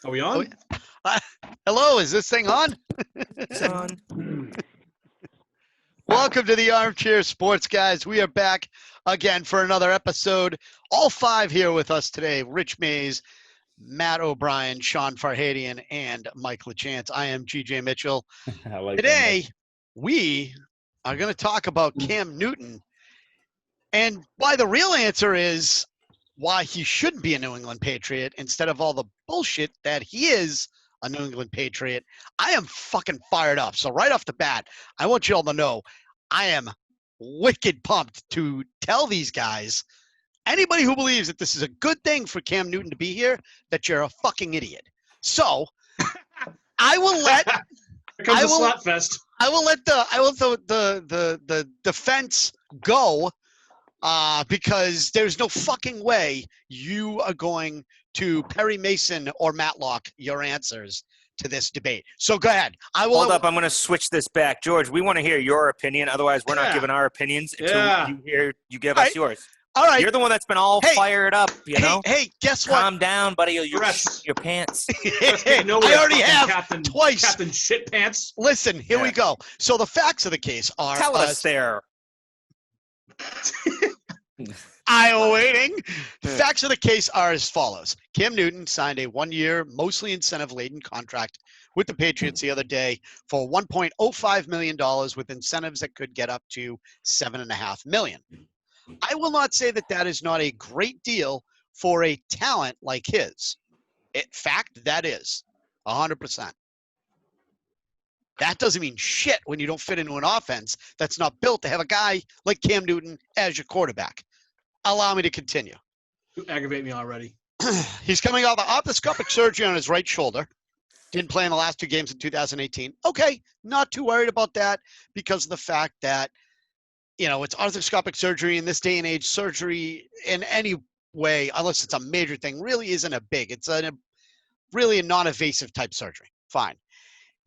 Are we on? Hello, is this thing on? Son. Welcome to the Armchair Sports Guys. We are back again for another episode. All five here with us today. Rich Mays, Matt O'Brien, Sean Farhadian, and Mike LaChance. I am GJ Mitchell. Today, we are going to talk about Cam Newton and why the real answer is why he shouldn't be a New England Patriot instead of all the bullshit that he is a New England Patriot. I am fucking fired up. So right off the bat, I want you all to know I am wicked pumped to tell these guys, anybody who believes that this is a good thing for Cam Newton to be here, that you're a fucking idiot. So I will let Here comes the slap fest. I will let the defense go. Because there's no fucking way you are going to Perry Mason or Matlock your answers to this debate. So go ahead. Hold up. I'm going to switch this back. George, we want to hear your opinion. Otherwise, we're not giving our opinions until you give us yours. All right. You're the one that's been all fired up, you know? Hey, guess what? Calm down, buddy. Your pants. I already have twice. Captain Shit Pants. Listen, here we go. So the facts of the case are... Tell us there. I'm waiting. Facts of the case are as follows. Cam Newton signed a one-year, mostly incentive-laden contract with the Patriots the other day for $1.05 million with incentives that could get up to $7.5 million. I will not say that that is not a great deal for a talent like his. In fact, that is 100%. That doesn't mean shit when you don't fit into an offense that's not built to have a guy like Cam Newton as your quarterback. Allow me to continue. You aggravate me already. He's coming off the arthroscopic surgery on his right shoulder. Didn't play in the last two games in 2018. Okay, not too worried about that because of the fact that, you know, it's arthroscopic surgery in this day and age. Surgery in any way, unless it's a major thing, really isn't a big. It's really a non-invasive type surgery. Fine.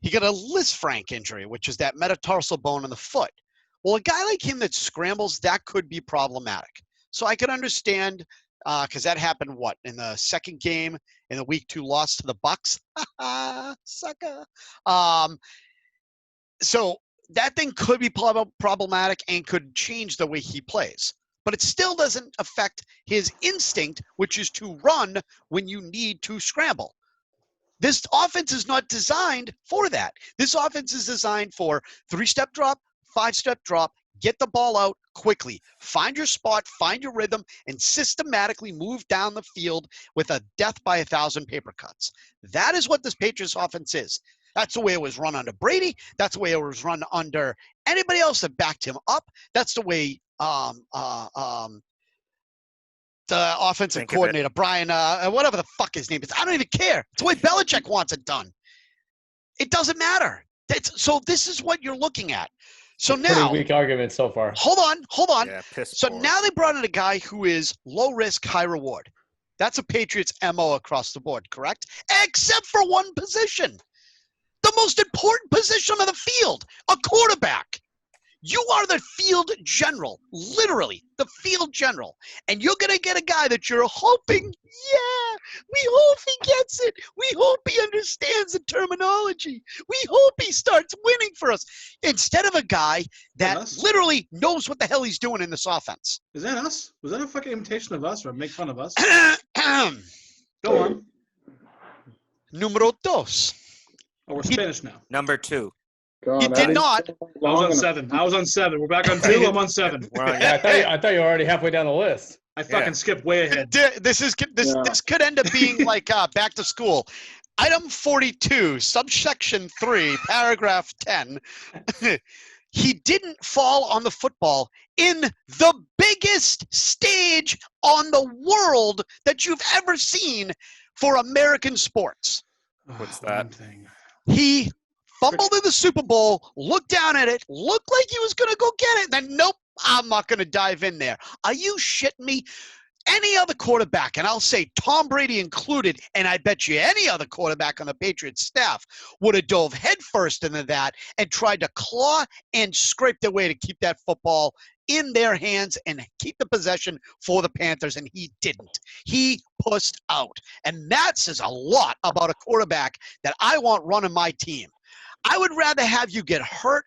He got a Lisfranc injury, which is that metatarsal bone in the foot. Well, a guy like him that scrambles, that could be problematic. So I could understand, because that happened, in the second game in the week 2 loss to the Bucks? Sucker. So that thing could be problematic and could change the way he plays. But it still doesn't affect his instinct, which is to run when you need to scramble. This offense is not designed for that. This offense is designed for 3-step drop, 5-step drop, get the ball out quickly, find your spot, find your rhythm, and systematically move down the field with a death by 1,000 paper cuts. That is what this Patriots offense is. That's the way it was run under Brady. That's the way it was run under anybody else that backed him up. That's the way the offensive coordinator, Brian, whatever the fuck his name is. I don't even care. It's the way Belichick wants it done. It doesn't matter. So this is what you're looking at. So now, pretty weak argument so far. Hold on. Yeah, so now they brought in a guy who is low risk, high reward. That's a Patriots MO across the board, correct? Except for one position. The most important position on the field, a quarterback. You are the field general, literally the field general. And you're going to get a guy that you're hoping, we hope he gets it. We hope he understands the terminology. We hope he starts winning for us. Instead of a guy that literally knows what the hell he's doing in this offense. Is that us? Was that a fucking imitation of us or make fun of us? Go on. Numero dos. Oh, we're Spanish now. Number 2. God, You did not. I was on 7. We're back on 2. I'm on 7. I thought you were already halfway down the list. I fucking skipped way ahead. This could end up being like back to school. Item 42, subsection 3, paragraph 10. He didn't fall on the football in the biggest stage on the world that you've ever seen for American sports. What's that? He fumbled in the Super Bowl, looked down at it, looked like he was going to go get it, then nope, I'm not going to dive in there. Are you shitting me? Any other quarterback, and I'll say Tom Brady included, and I bet you any other quarterback on the Patriots staff would have dove headfirst into that and tried to claw and scrape their way to keep that football in their hands and keep the possession for the Panthers, and he didn't. He pussed out. And that says a lot about a quarterback that I want running my team. I would rather have you get hurt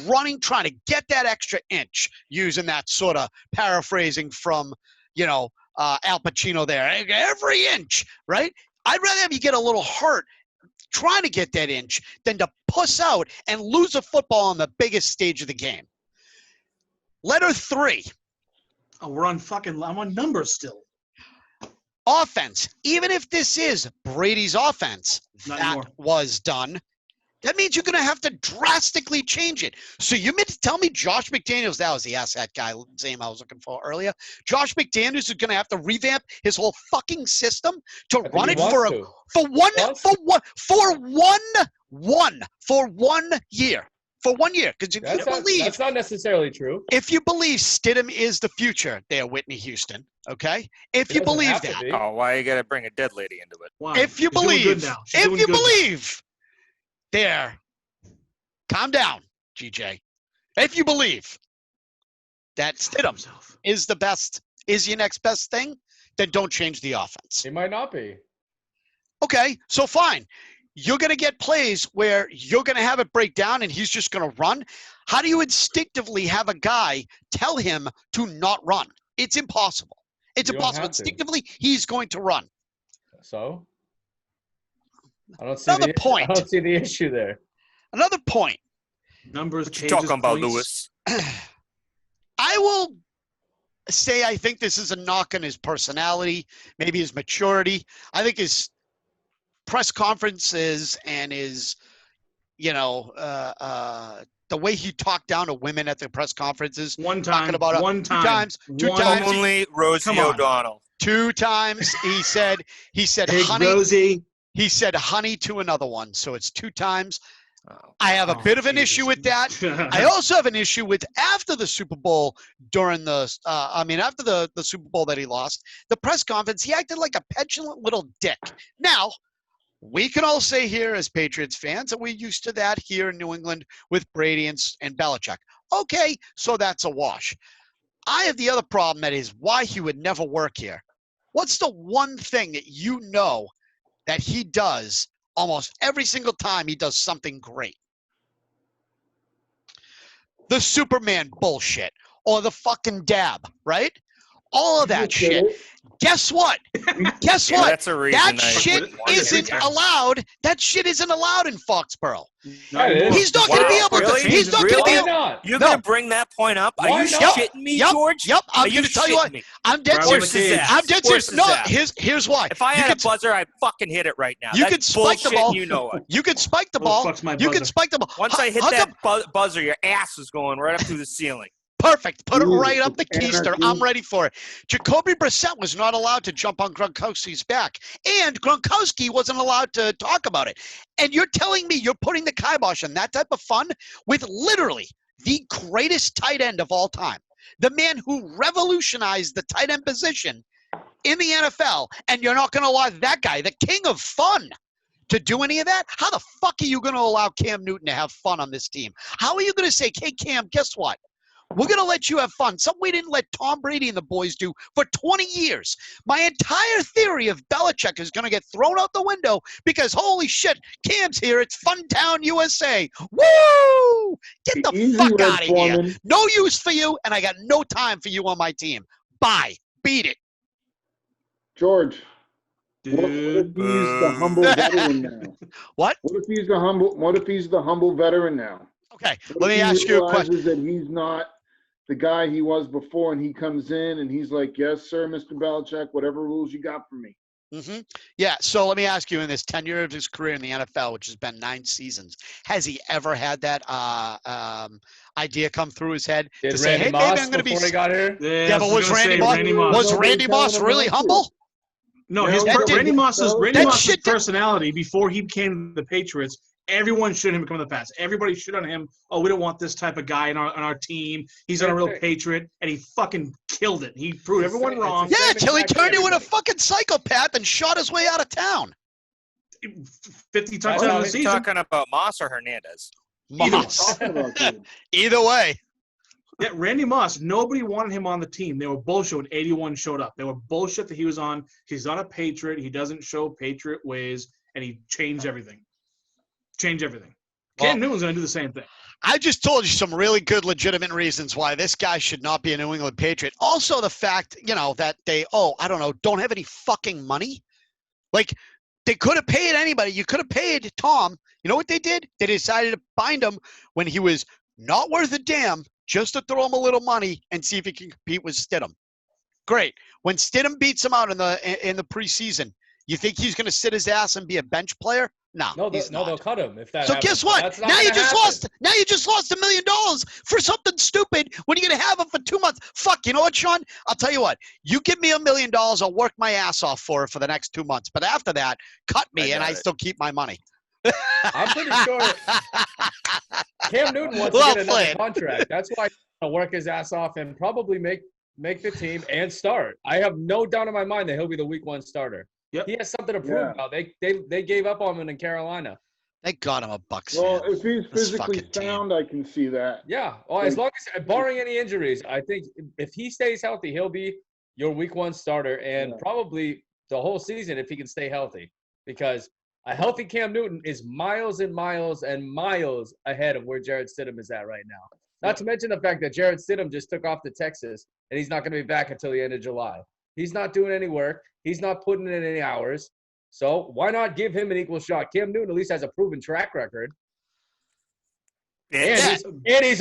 running, trying to get that extra inch, using that sort of paraphrasing from, Al Pacino there. Every inch, right? I'd rather have you get a little hurt trying to get that inch than to puss out and lose a football on the biggest stage of the game. Letter 3. Oh, I'm on numbers still. Offense. Even if this is Brady's offense, was done. That means you're going to have to drastically change it. So you meant to tell me Josh McDaniels, that was the asshat guy name I was looking for earlier. Josh McDaniels is going to have to revamp his whole fucking system to run it for 1 year. For 1 year. Because that's not necessarily true. If you believe Stidham is the future there, Whitney Houston, okay? If you believe that. Oh, why you got to bring a dead lady into it? Why? If you believe there, calm down, GJ. If you believe that Stidham is your next best thing, then don't change the offense. He might not be. Okay, so fine. You're going to get plays where you're going to have it break down and he's just going to run. How do you instinctively have a guy tell him to not run? It's impossible. It's impossible. Instinctively, he's going to run. So? I don't see the issue there. Another point. Numbers. What you talking about, Lewis? I will say I think this is a knock on his personality, maybe his maturity. I think his press conferences and his, the way he talked down to women at the press conferences. Two times. Only Rosie O'Donnell. 2 times he said Big honey. Rosie. He said honey to another one, so it's 2 times. I have a bit of an issue with that. I also have an issue with after the Super Bowl after the Super Bowl that he lost, the press conference, he acted like a petulant little dick. Now, we can all say here as Patriots fans that we're used to that here in New England with Brady and Belichick. Okay, so that's a wash. I have the other problem that is why he would never work here. What's the one thing that you know that he does almost every single time he does something great? The Superman bullshit or the fucking dab, right? All of that shit. Guess what? That's a reason that shit isn't allowed. That shit isn't allowed in Foxborough. He's not going to be able to. He's not going to be able. You're going to bring that point up? Are you shitting me, George? Yep. I'm going to tell you what. I'm dead serious. I'm dead serious. No, here's why. If I had a buzzer, I'd fucking hit it right now. You could spike the ball. You know it. You could spike the ball. You can spike the ball. Once I hit that buzzer, your ass is going right up to the ceiling. Perfect. Put it right up the keister. I'm ready for it. Jacoby Brissett was not allowed to jump on Gronkowski's back, and Gronkowski wasn't allowed to talk about it. And you're telling me you're putting the kibosh on that type of fun with literally the greatest tight end of all time, the man who revolutionized the tight end position in the NFL, and you're not going to allow that guy, the king of fun, to do any of that? How the fuck are you going to allow Cam Newton to have fun on this team? How are you going to say, hey, Cam, guess what? We're going to let you have fun. Something we didn't let Tom Brady and the boys do for 20 years. My entire theory of Belichick is going to get thrown out the window because, holy shit, Cam's here. It's Funtown, USA. Woo! Get the fuck out of here. No use for you, and I got no time for you on my team. Bye. Beat it. George. What if he's the humble veteran now? What? What if he's the humble veteran now? Okay, let me ask you a question. That he's not the guy he was before, and he comes in and he's like, yes, sir, Mr. Belichick, whatever rules you got for me. Mm-hmm. Yeah, so let me ask you, in this tenure of his career in the NFL, which has been 9 seasons, has he ever had that idea come through his head to say, hey, maybe I'm going to be – he got here? Yeah, but was Randy Moss really humble? No, Randy Moss's personality before he became the Patriots, everyone should him become the past. Everybody should on him. Oh, we don't want this type of guy on our team. He's not a real patriot, and he fucking killed it. He proved everyone wrong. Yeah, until he turned into a fucking psychopath and shot his way out of town. 50 touchdowns in the season. Talking about Moss or Hernandez? Moss. Either way. Yeah, Randy Moss, nobody wanted him on the team. They were bullshit when 81 showed up. They were bullshit that he was on. He's not a Patriot. He doesn't show Patriot ways, and he changed everything. Cam Newton's going to do the same thing. I just told you some really good, legitimate reasons why this guy should not be a New England Patriot. Also, the fact, that they, don't have any fucking money. Like, they could have paid anybody. You could have paid Tom. You know what they did? They decided to bind him when he was not worth a damn, just to throw him a little money and see if he can compete with Stidham. Great. When Stidham beats him out in the preseason, you think he's going to sit his ass and be a bench player? No, they'll cut him if that. So happens. guess what? Now you just lost $1 million for something stupid when you're going to have him for 2 months. Fuck, you know what, Sean? I'll tell you what. You give me $1 million, I'll work my ass off for it for the next 2 months. But after that, cut me and I still keep my money. I'm pretty sure Cam Newton wants to get another contract. That's why he'll work his ass off and probably make the team and start. I have no doubt in my mind that he'll be the week 1 starter. Yep. He has something to prove now. They gave up on him in Carolina. They got him a buck. Well, if he's physically sound, I can see that. Yeah. Well, as long as barring any injuries, I think if he stays healthy, he'll be your week 1 starter and probably the whole season if he can stay healthy. Because a healthy Cam Newton is miles and miles and miles ahead of where Jarrett Stidham is at right now. Not to mention the fact that Jarrett Stidham just took off to Texas and he's not going to be back until the end of July. He's not doing any work. He's not putting in any hours. So why not give him an equal shot? Cam Newton at least has a proven track record. And he's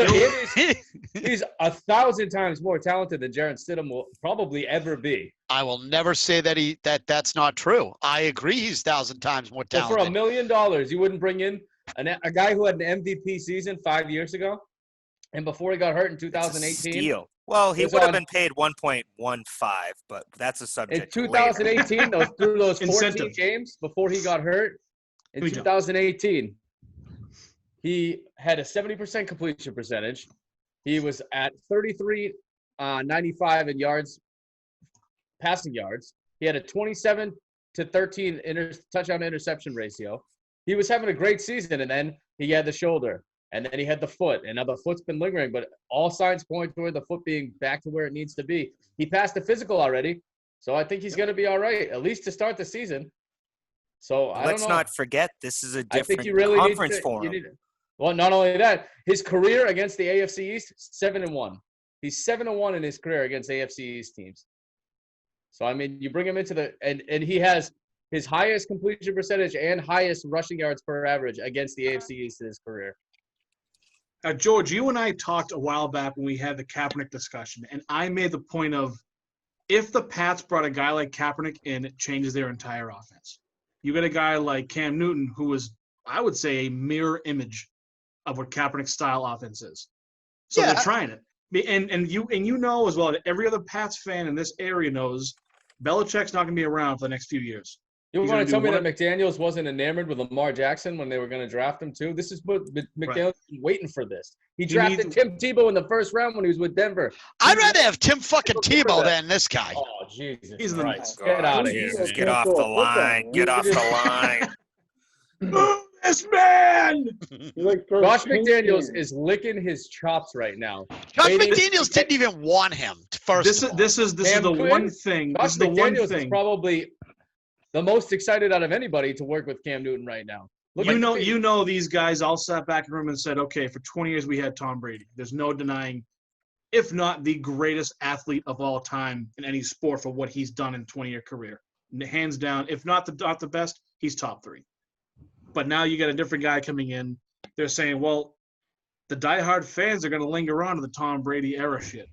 1,000 times more talented than Jarrett Stidham will probably ever be. I will never say that's not true. I agree he's 1,000 times more talented. So for $1 million, you wouldn't bring in a guy who had an MVP season 5 years ago? And before he got hurt in 2018? Steal. Well, he would have been paid 1.15, but that's a subject. In 2018, through those 14 games before he got hurt, in 2018, he had a 70% completion percentage. He was at 33.95 in yards, passing yards. He had a 27-13 touchdown interception ratio. He was having a great season, and then he had the shoulder. And then he had the foot, and now the foot's been lingering, but all signs point toward the foot being back to where it needs to be. He passed the physical already, so I think he's going to be all right, at least to start the season. So let's not forget this is a different conference for him. Well, not only that, his career against the AFC East, 7-1. He's 7-1 in his career against AFC East teams. So I mean, you bring him into and he has his highest completion percentage and highest rushing yards per average against the AFC East in his career. George, you and I talked a while back when we had the Kaepernick discussion, and I made the point of if the Pats brought a guy like Kaepernick in, it changes their entire offense. You got a guy like Cam Newton who was, I would say, a mirror image of what Kaepernick's style offense is. So they're trying it. And you know as well that every other Pats fan in this area knows Belichick's not going to be around for the next few years. You want to tell me that McDaniels wasn't enamored with Lamar Jackson when they were going to draft him too? This is what McDaniels was waiting for this. He drafted Tim Tebow in the first round when he was with Denver. I'd rather have Tim fucking Tebow than this guy. Oh, Jesus. He's Christ. Get out of here. Get off the line. Get off the line. This man! Josh McDaniels is licking his chops right now. Josh McDaniels didn't even want him. This is the one thing. Josh McDaniels is probably the most excited out of anybody to work with Cam Newton right now. You know these guys all sat back in the room and said, okay, for 20 years we had Tom Brady. There's no denying, if not the greatest athlete of all time in any sport for what he's done in a 20-year career. Hands down, if not the best, he's top 3. But now you got a different guy coming in. They're saying, well, the diehard fans are going to linger on to the Tom Brady era shit.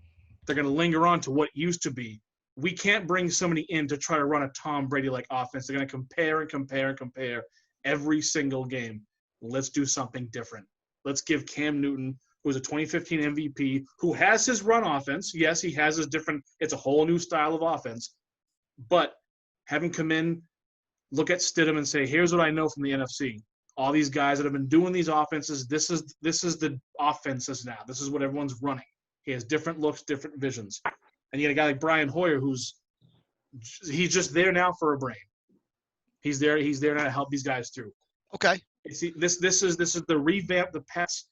They're going to linger on to what used to be. We can't bring somebody in to try to run a Tom Brady-like offense. They're going to compare and compare and compare every single game. Let's do something different. Let's give Cam Newton, who was a 2015 MVP, who has his run offense. Yes, he has his different – it's a whole new style of offense. But have him come in, look at Stidham and say, here's what I know from the NFC. All these guys that have been doing these offenses, this is the offenses now. This is what everyone's running. He has different looks, different visions. And you got a guy like Brian Hoyer he's just there now for a brain. He's there now to help these guys through. Okay. See, this is the revamp the Pats.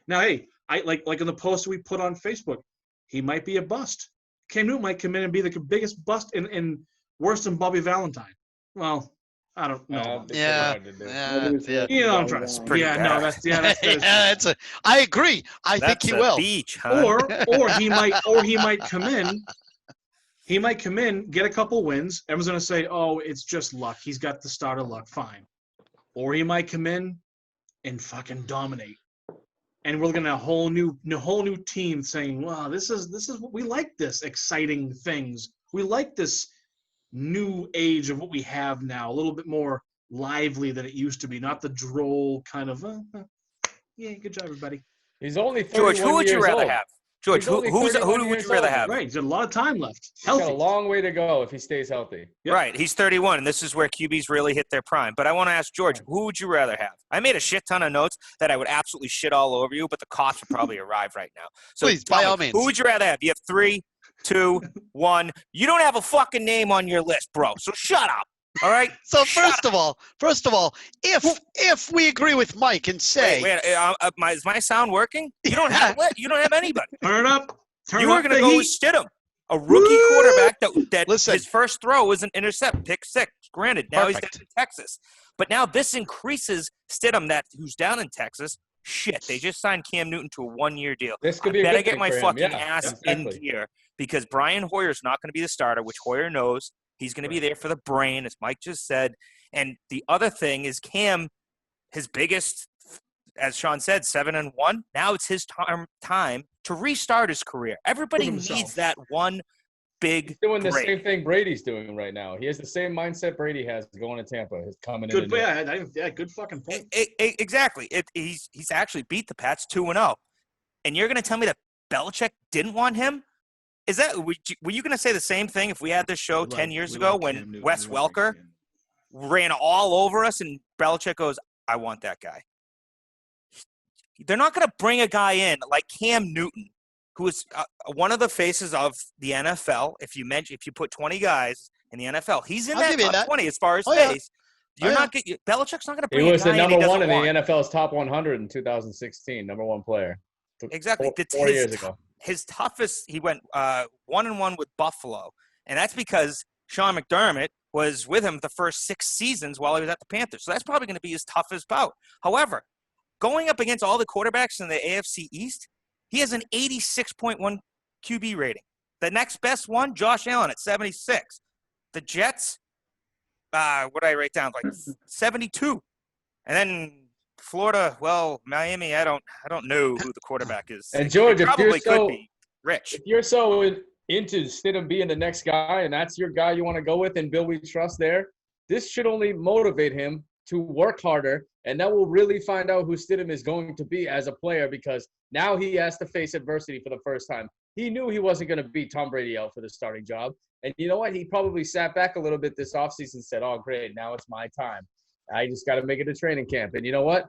Now, hey, like in the post we put on Facebook, he might be a bust. Cam Newton might come in and be the biggest bust and worse than Bobby Valentine. Well, I don't know. Yeah. You know, I'm trying to. pretty Yeah, bad. no, that's I agree. I think That's he a will. beach, huh? or he might come in. He might come in, get a couple wins. Everyone's gonna say, "Oh, it's just luck. He's got the starter luck." Fine. Or he might come in and fucking dominate, and we're looking at a whole new team saying, "Wow, this is what we like. This exciting things. We like this new age of what we have now. A little bit more lively than it used to be. Not the droll kind of. Yeah, good job, everybody." He's only 31 George, who would you years rather old. have? George, He's who only would 31 you years rather old. have? Right, he's got a lot of time left. He's Healthy. got a long way to go if he stays healthy. Yep. Right, he's 31, and this is where QBs really hit their prime. But I want to ask George, who would you rather have? I made a shit ton of notes that I would absolutely shit all over you, but the cops would probably arrive right now. So Please, by all means. Who would you rather have? You have 3, 2, 1. You don't have a fucking name on your list, bro. So shut up. All right. So first of all, if we agree with Mike and say, is my sound working? You don't have anybody. Turn it up. You were going to go with Stidham, a rookie quarterback that Listen. his first throw was an intercept, pick 6. Granted, now he's Perfect. down in Texas. But now this increases Stidham, who's down in Texas. Shit, they just signed Cam Newton to a 1-year deal. This could be a better good get thing my for him. fucking Yeah, ass exactly. in gear because Brian Hoyer's not going to be the starter, which Hoyer knows. He's going to be there for the brain, as Mike just said. And the other thing is Cam, his biggest, as Sean said, 7-1. Now it's his time to restart his career. Everybody needs that one big He's doing the break. same thing Brady's doing right now. He has the same mindset Brady has going to Tampa. He's coming Good, in. good fucking point. Exactly. He's actually beat the Pats 2-0. And you're going to tell me that Belichick didn't want him? Is that were you going to say the same thing if we had this show 10 years ago when Wes Welker ran all over us and Belichick goes, "I want that guy"? They're not going to bring a guy in like Cam Newton, who is one of the faces of the NFL. If you put 20 guys in the NFL, he's in that top 20 as far as face. You're not getting Belichick's not going to bring. He was the number one in the want. NFL's top 100 in 2016. Number one player. Exactly. 4 years ago. His toughest, he went 1-1 with Buffalo, and that's because Sean McDermott was with him the first 6 seasons while he was at the Panthers. So that's probably going to be his toughest bout. However, going up against all the quarterbacks in the AFC East, he has an 86.1 QB rating. The next best one, Josh Allen at 76. The Jets, what did I write down? Like 72. And then Florida, well, Miami, I don't know who the quarterback is. And George, it probably could be Rich. If you're so into Stidham being the next guy and that's your guy you want to go with and Bill we trust there, this should only motivate him to work harder, and that will really find out who Stidham is going to be as a player because now he has to face adversity for the first time. He knew he wasn't going to beat Tom Brady out for the starting job. And you know what? He probably sat back a little bit this offseason and said, "Oh, great, now it's my time. I just got to make it to training camp." And you know what?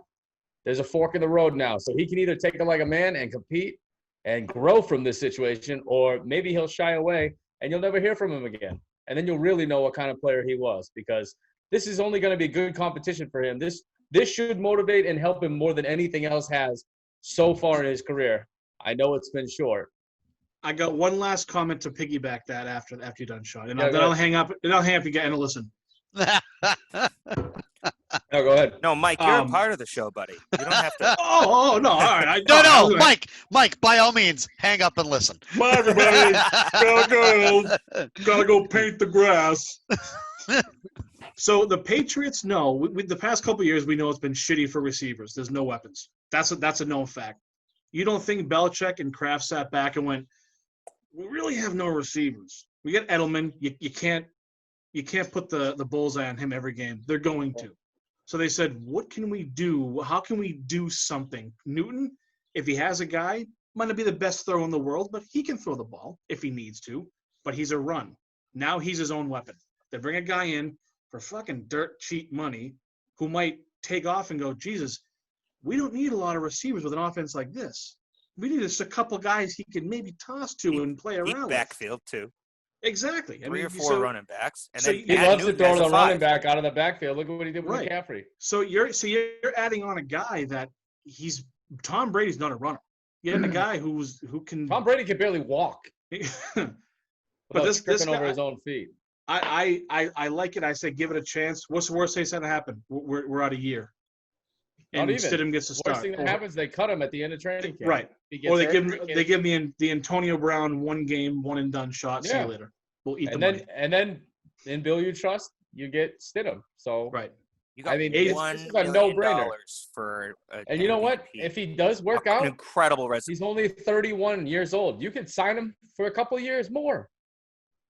There's a fork in the road now. So he can either take it like a man and compete and grow from this situation, or maybe he'll shy away and you'll never hear from him again. And then you'll really know what kind of player he was because this is only going to be good competition for him. This should motivate and help him more than anything else has so far in his career. I know it's been short. I got one last comment to piggyback that after you're done, Sean. And then I'll hang up. Then I'll hang up again and listen. No, go ahead. No, Mike, you're a part of the show, buddy. You don't have to. Oh, no. All right. No, Mike, by all means, hang up and listen. Bye, everybody. Gotta go paint the grass. So the Patriots know. The past couple of years, we know it's been shitty for receivers. There's no weapons. That's a known fact. You don't think Belichick and Kraft sat back and went, "We really have no receivers. We got Edelman. You can't put the bullseye on him every game. They're going to." So they said, "What can we do? How can we do something?" Newton, if he has a guy, might not be the best thrower in the world, but he can throw the ball if he needs to. But he's a run. Now he's his own weapon. They bring a guy in for fucking dirt cheap money who might take off and go, "Jesus, we don't need a lot of receivers with an offense like this. We need just a couple guys he can maybe toss to and play around with." Backfield, too. Exactly. 3 or 4 running backs. And then he loves to throw the running back out of the backfield. Look at what he did with McCaffrey. So you're adding on a guy that Tom Brady's not a runner. getting a guy who can. Tom Brady can barely walk. But this tripping guy, over his own feet. I like it. I say give it a chance. What's the worst thing that's going to happen? We're out a year. And Not even. Stidham gets to start. Worst thing that happens, they cut him at the end of training camp. Right. Or they give him the Antonio Brown 1 game, 1 and done shot. See you later. We'll eat the money. And then in Bill you trust, you get Stidham. So right. You got this is a no-brainer for. And you know what? If he does work out, an incredible resume. He's only 31 years old. You could sign him for a couple of years more.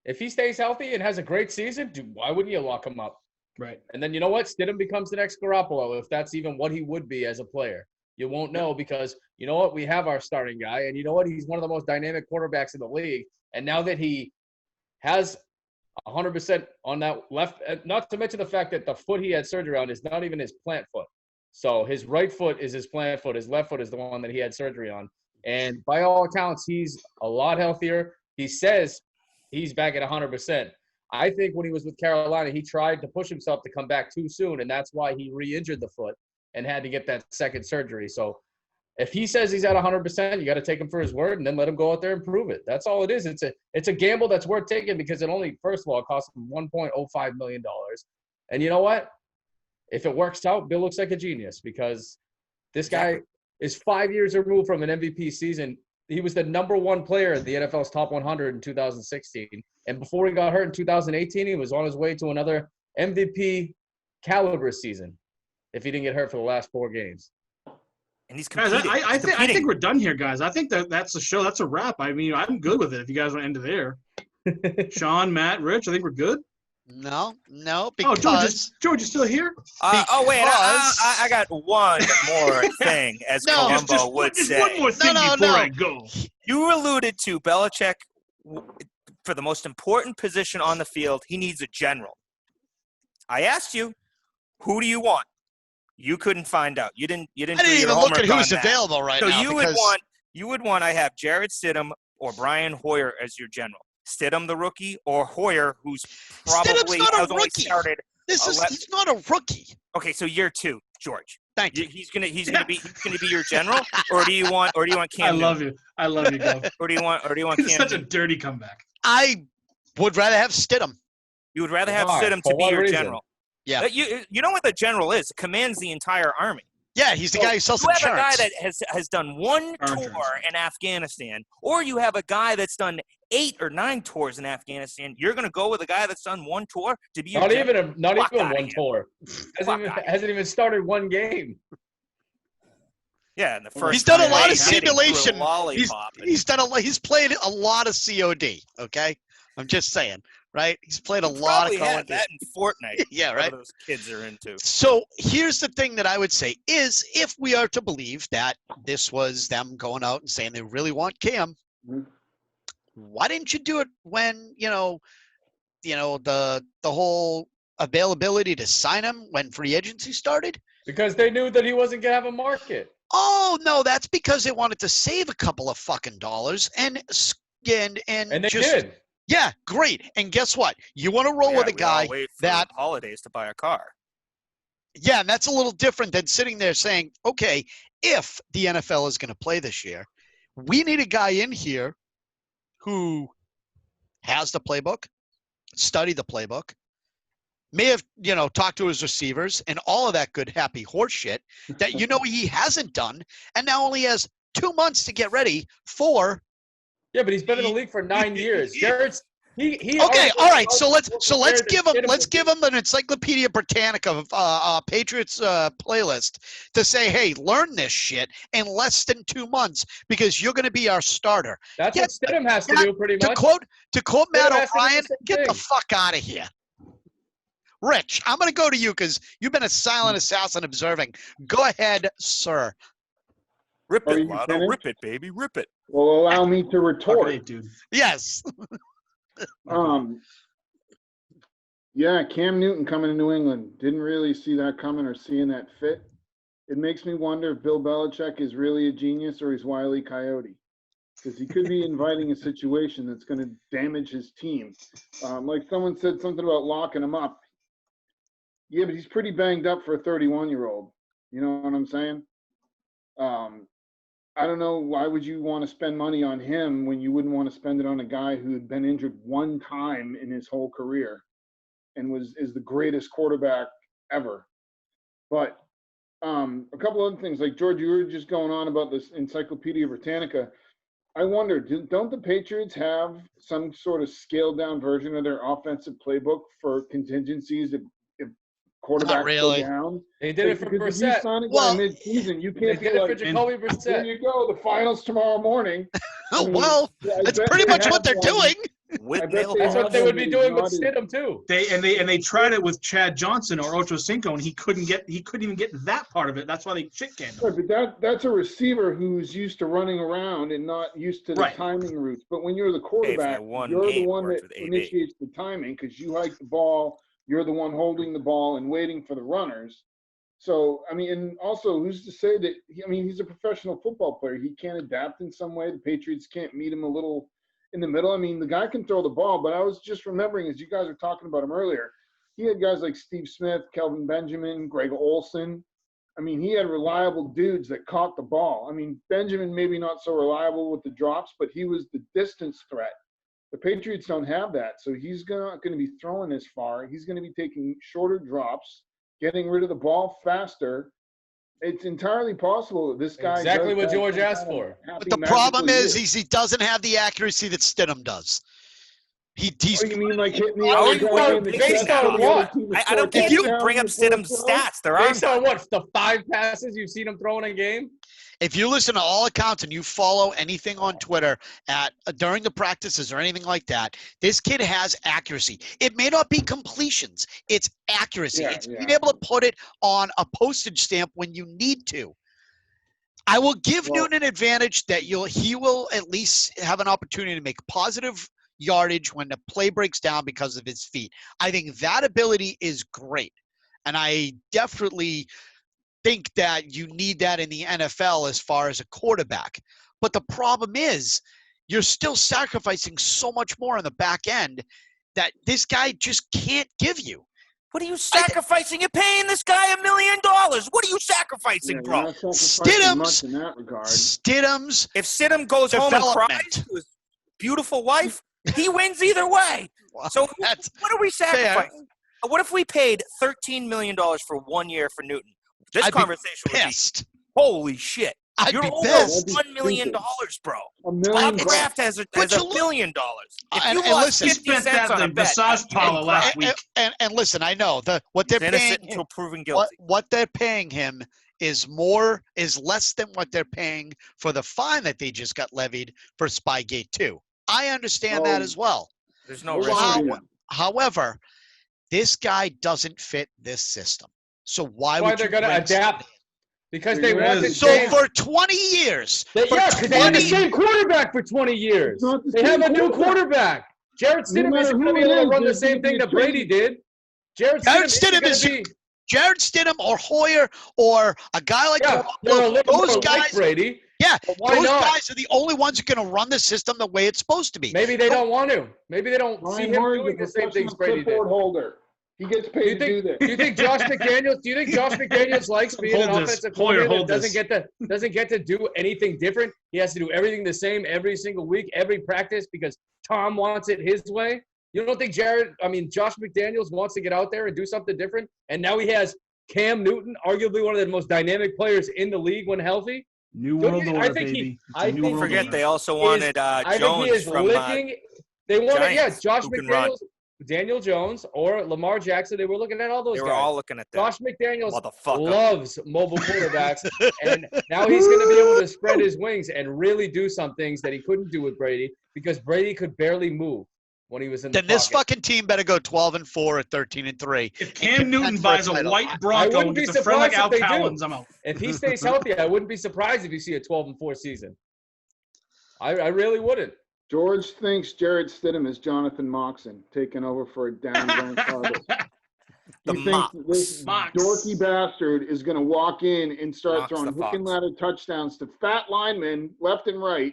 If he stays healthy and has a great season, dude, why wouldn't you lock him up? Right. And then you know what? Stidham becomes the next Garoppolo, if that's even what he would be as a player. You won't know because you know what? We have our starting guy, and you know what? He's one of the most dynamic quarterbacks in the league. And now that he has 100% on that left, not to mention the fact that the foot he had surgery on is not even his plant foot. So his right foot is his plant foot. His left foot is the one that he had surgery on. And by all accounts, he's a lot healthier. He says he's back at 100%. I think when he was with Carolina, he tried to push himself to come back too soon, and that's why he re-injured the foot and had to get that second surgery. So if he says he's at 100%, you got to take him for his word and then let him go out there and prove it. That's all it is. It's a gamble that's worth taking because it only, first of all, it costs him $1.05 million. And you know what? If it works out, Bill looks like a genius because this guy is 5 years removed from an MVP season. He was the number 1 player in the NFL's top 100 in 2016. And before he got hurt in 2018, he was on his way to another MVP caliber season if he didn't get hurt for the last 4 games. And he's competing. Guys, I think we're done here, guys. I think that's the show. That's a wrap. I mean, I'm good with it if you guys want to end it there. Sean, Matt, Rich, I think we're good. No, because George is still here. Wait, I got one more thing, as Columbo would say. One more thing before I go. You alluded to Belichick for the most important position on the field. He needs a general. I asked you, who do you want? You couldn't find out. You didn't. I didn't even look at who's available right now. So you would want. I have Jarrett Stidham or Brian Hoyer as your general. Stidham, the rookie, or Hoyer, who's probably has only started. He's not a rookie. Okay, so year 2, George. Thank you. He's gonna be your general, or do you want Cam? I love you, Gov. Or do you want Cam? It's such a dirty comeback. I would rather have Stidham. You would rather have Stidham to be your general. Yeah. You know what the general is? It commands the entire army. Yeah, he's the guy who sells insurance. You have a guy that has done 1 tour in Afghanistan, or you have a guy that's done 8 or 9 tours in Afghanistan. You're going to go with a guy that's done 1 tour to be your general? Not even 1 tour. Hasn't even started 1 game. Yeah, and the first he's done a lot of simulation. He's played a lot of COD. Okay, I'm just saying. Right? He's played a lot of Call of Duty. That in Fortnite. Yeah, right. Those kids are into. So here's the thing that I would say is if we are to believe that this was them going out and saying they really want Cam, why didn't you do it when, the whole availability to sign him when free agency started? Because they knew that he wasn't going to have a market. Oh, no, that's because they wanted to save a couple of fucking dollars and they did. Yeah, great. And guess what? You want to roll with a guy that holidays to buy a car. Yeah, and that's a little different than sitting there saying, okay, if the NFL is going to play this year, we need a guy in here who has the playbook, studied the playbook, may have, talked to his receivers and all of that good happy horse shit that he hasn't done, and now only has 2 months to get ready for. Yeah, but he's been in the league for 9 years. Jarrett's okay, all right. So let's give him an Encyclopedia Britannica of Patriots playlist to say, hey, learn this shit in less than 2 months because you're going to be our starter. That's what Stidham has to do, pretty much. To quote Matt O'Brien, get the fuck out of here. Rich, I'm going to go to you because you've been a silent assassin observing. Go ahead, sir. Rip it, Lotto. Rip it, baby. Rip it. Well, allow me to retort. Okay, dude. Yes. Yeah, Cam Newton coming to New England. Didn't really see that coming or seeing that fit. It makes me wonder if Bill Belichick is really a genius or he's Wile E. Coyote. Because he could be inviting a situation that's going to damage his team. Like someone said something about locking him up. Yeah, but he's pretty banged up for a 31-year-old. You know what I'm saying? I don't know, why would you want to spend money on him when you wouldn't want to spend it on a guy who had been injured one time in his whole career and is the greatest quarterback ever. But a couple other things, like George, you were just going on about this Encyclopedia Britannica. I wonder, don't the Patriots have some sort of scaled down version of their offensive playbook for contingencies if quarterbacks go down? They did it for Brissett. If you sign a guy mid-season, you can't be like, here you go, the finals tomorrow morning. That's pretty much what they're doing. That's what they would be doing with Stidham too. They tried it with Chad Johnson or Ocho Cinco, and he couldn't even get that part of it. That's why they shit canned him. Right, but that's a receiver who's used to running around and not used to the timing routes. But when you're the quarterback, you're the one that initiates the timing because you hike the ball. You're the one holding the ball and waiting for the runners. So, I mean, and also, who's to say that, he's a professional football player. He can't adapt in some way. The Patriots can't meet him a little in the middle. The guy can throw the ball, but I was just remembering, as you guys were talking about him earlier, he had guys like Steve Smith, Kelvin Benjamin, Greg Olson. He had reliable dudes that caught the ball. Benjamin maybe not so reliable with the drops, but he was the distance threat. The Patriots don't have that, so he's not going to be throwing as far. He's going to be taking shorter drops, getting rid of the ball faster. It's entirely possible that this guy exactly what George asked for. But the problem is he doesn't have the accuracy that Stidham does. He's you mean like hitting the other guy in the based on what? I don't think you bring up Stidham's stats. Based on what? The 5 passes you've seen him throw in a game? If you listen to all accounts and you follow anything on Twitter during the practices or anything like that, this kid has accuracy. It may not be completions. It's accuracy. It's being able to put it on a postage stamp when you need to. I will give Newton an advantage that he will at least have an opportunity to make positive yardage when the play breaks down because of his feet. I think that ability is great. And I definitely think that you need that in the NFL as far as a quarterback. But the problem is you're still sacrificing so much more on the back end that this guy just can't give you. What are you sacrificing? You're paying this guy $1 million. What are you sacrificing, bro? Stidham's. If Stidham goes home and cries to his beautiful wife, he wins either way. So what are we sacrificing? What if we paid $13 million for 1 year for Newton? This conversation would be holy shit. You're over $1 million, bro. Bob Kraft has $1 billion. If you lost 50 cents on a bet, massage parlor last week. And listen, I know what they're paying him. Proven guilty. What they're paying him is less than what they're paying for the fine that they just got levied for Spygate 2. I understand that as well. There's no risk. However, this guy doesn't fit this system. So why would they're going to adapt? Because they want to. So for 20 years. Because they had the same quarterback for 20 years. They have a new quarterback. Jarrett Stidham isn't going to be able to run the same thing that Brady did. Jarrett Stidham or Hoyer or a guy like those guys. Like Brady. Yeah, those guys are the only ones who are going to run the system the way it's supposed to be. Maybe they don't want to. Maybe they don't see him doing the same things Brady did. Holder. He gets paid to do this. Do you think Josh McDaniels likes being an offensive coordinator that doesn't get to do anything different? He has to do everything the same every single week, every practice because Tom wants it his way. You don't think Josh McDaniels wants to get out there and do something different? And now he has Cam Newton, arguably one of the most dynamic players in the league when healthy. New world order, baby. Don't forget they also wanted Jones from they wanted, Josh McDaniels. Daniel Jones or Lamar Jackson, they were looking at all those guys. They were all looking at that. Josh McDaniels loves mobile quarterbacks, and now he's going to be able to spread his wings and really do some things that he couldn't do with Brady because Brady could barely move when he was in the pocket. Then this fucking team better go 12-4 or 13-3. If Cam Newton buys a white Bronco and gets a friend like Al Collins, I'm out. If he stays healthy, I wouldn't be surprised if you see a 12-4 season. I really wouldn't. George thinks Jarrett Stidham is Jonathan Moxon taking over for a down John Cardinals. He thinks this dorky bastard is going to walk in and start throwing hook and ladder touchdowns to fat linemen left and right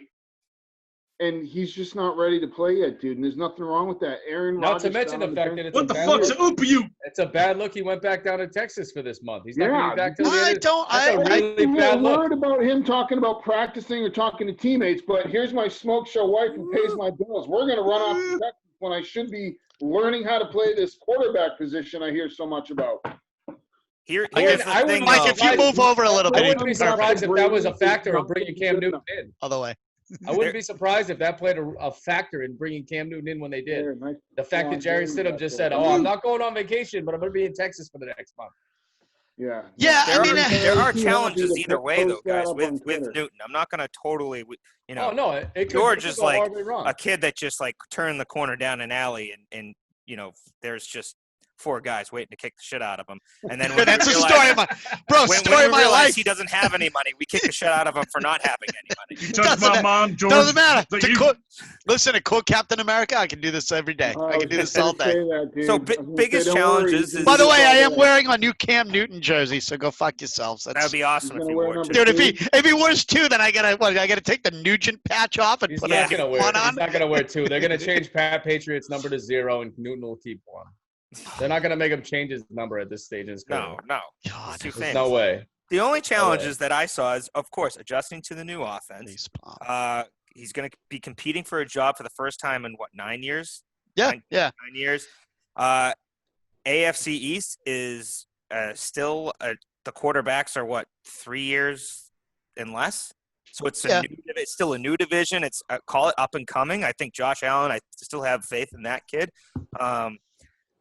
And he's just not ready to play yet, dude. And there's nothing wrong with that. Aaron Not Rodgers to mention the fact that what the fuck's up with you? It's a bad look. He went back down to Texas for this month. He's not going to be back till the I end. don't. That's a really bad look. worried about him talking about practicing or talking to teammates, but here's my smoke show wife who pays my bills. We're going to run off to Texas when I should be learning how to play this quarterback position I hear so much about. Mike, if you move over a little bit, I wouldn't be surprised if that was a factor of bringing Cam Newton in. Other way. I wouldn't be surprised if that played a factor in bringing Cam Newton in when they did. The fact that Jerry Stidham just said, "Oh, I'm not going on vacation, but I'm going to be in Texas for the next month." Yeah. Yeah, there are challenges either way, though, guys. With Newton, I'm not going to totally, Oh no, George is like a kid that just like turned the corner down an alley, and there's just 4 guys waiting to kick the shit out of him. And then that's a story of my life. He doesn't have any money. We kick the shit out of him for not having any money. You touch my mom, George. Doesn't matter. Listen, to quote Captain America, I can do this every day. I can do this all day. So biggest challenges is. By the way, I am wearing a new Cam Newton jersey, so go fuck yourselves. That'd be awesome if you wore it. Dude, if he wears 2, then I gotta take the Nugent patch off and put one on. He's not gonna wear 2. They're gonna change Patriots number to 0, and Newton will keep 1. They're not going to make him change his number at this stage in his career. No. God, there's no way. The only challenges that I saw is, of course, adjusting to the new offense. He's going to be competing for a job for the first time in, 9 years? Yeah, 9 years. AFC East is still the quarterbacks are, 3 years and less? So it's still a new division. It's call it up and coming. I think Josh Allen, I still have faith in that kid.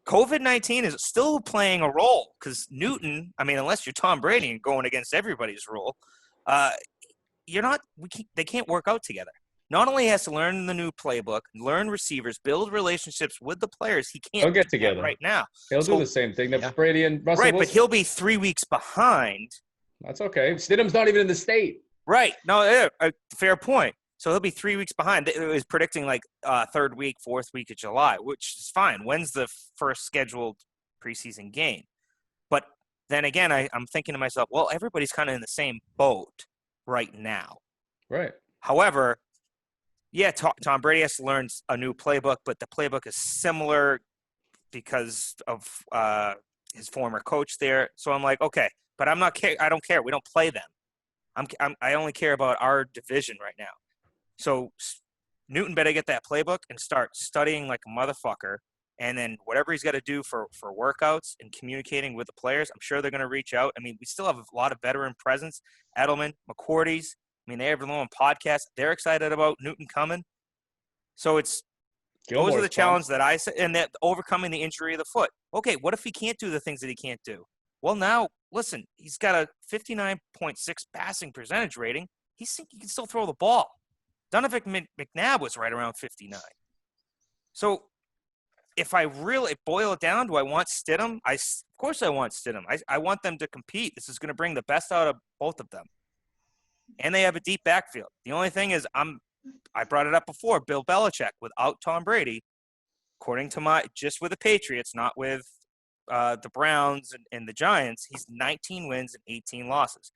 COVID-19 is still playing a role because Newton, unless you're Tom Brady and going against everybody's rule, they can't work out together. Not only has to learn the new playbook, learn receivers, build relationships with the players, he can't get together right now. He'll do the same thing that Brady and Russell Wilson. But he'll be 3 weeks behind. That's okay. Stidham's not even in the state. Right. No, fair point. So he'll be 3 weeks behind. It was predicting third week, 4th week of July, which is fine. When's the first scheduled preseason game? But then again, I'm thinking to myself, well, everybody's kind of in the same boat right now. Right. However, Tom Brady has to learn a new playbook, but the playbook is similar because of his former coach there. So I'm like, okay, but I don't care. We don't play them. I only care about our division right now. So Newton better get that playbook and start studying like a motherfucker. And then whatever he's got to do for workouts and communicating with the players, I'm sure they're going to reach out. We still have a lot of veteran presence. Edelman, McCourty's. They have their own podcast. They're excited about Newton coming. So those are the challenges that I said. And that overcoming the injury of the foot. Okay, what if he can't do the things that he can't do? Well, now, listen, he's got a 59.6 passing percentage rating. He can still throw the ball. Donovan McNabb was right around 59. So if I really boil it down, do I want Stidham? Of course I want Stidham. I want them to compete. This is going to bring the best out of both of them. And they have a deep backfield. The only thing is I brought it up before, Bill Belichick, without Tom Brady, according to just with the Patriots, not with the Browns and the Giants, he's 19 wins and 18 losses.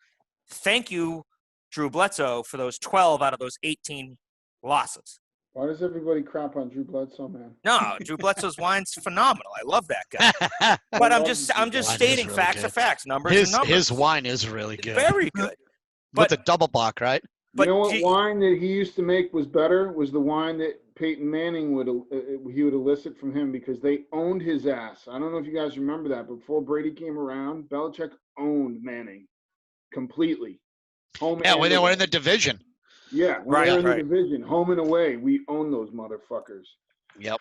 Thank you, Drew Bledsoe, for those 12 out of those 18 losses. Why does everybody crap on Drew Bledsoe, man? No, Drew Bledsoe's wine's phenomenal. I love that guy. But I'm just stating really facts are facts, numbers are numbers. His wine is really good. Very good. With the double bock, right? But you know what wine that he used to make was better? Was the wine that Peyton Manning would elicit from him because they owned his ass. I don't know if you guys remember that, but before Brady came around, Belichick owned Manning completely. When they were in the division. Yeah, when they were in the division, home and away, we own those motherfuckers. Yep.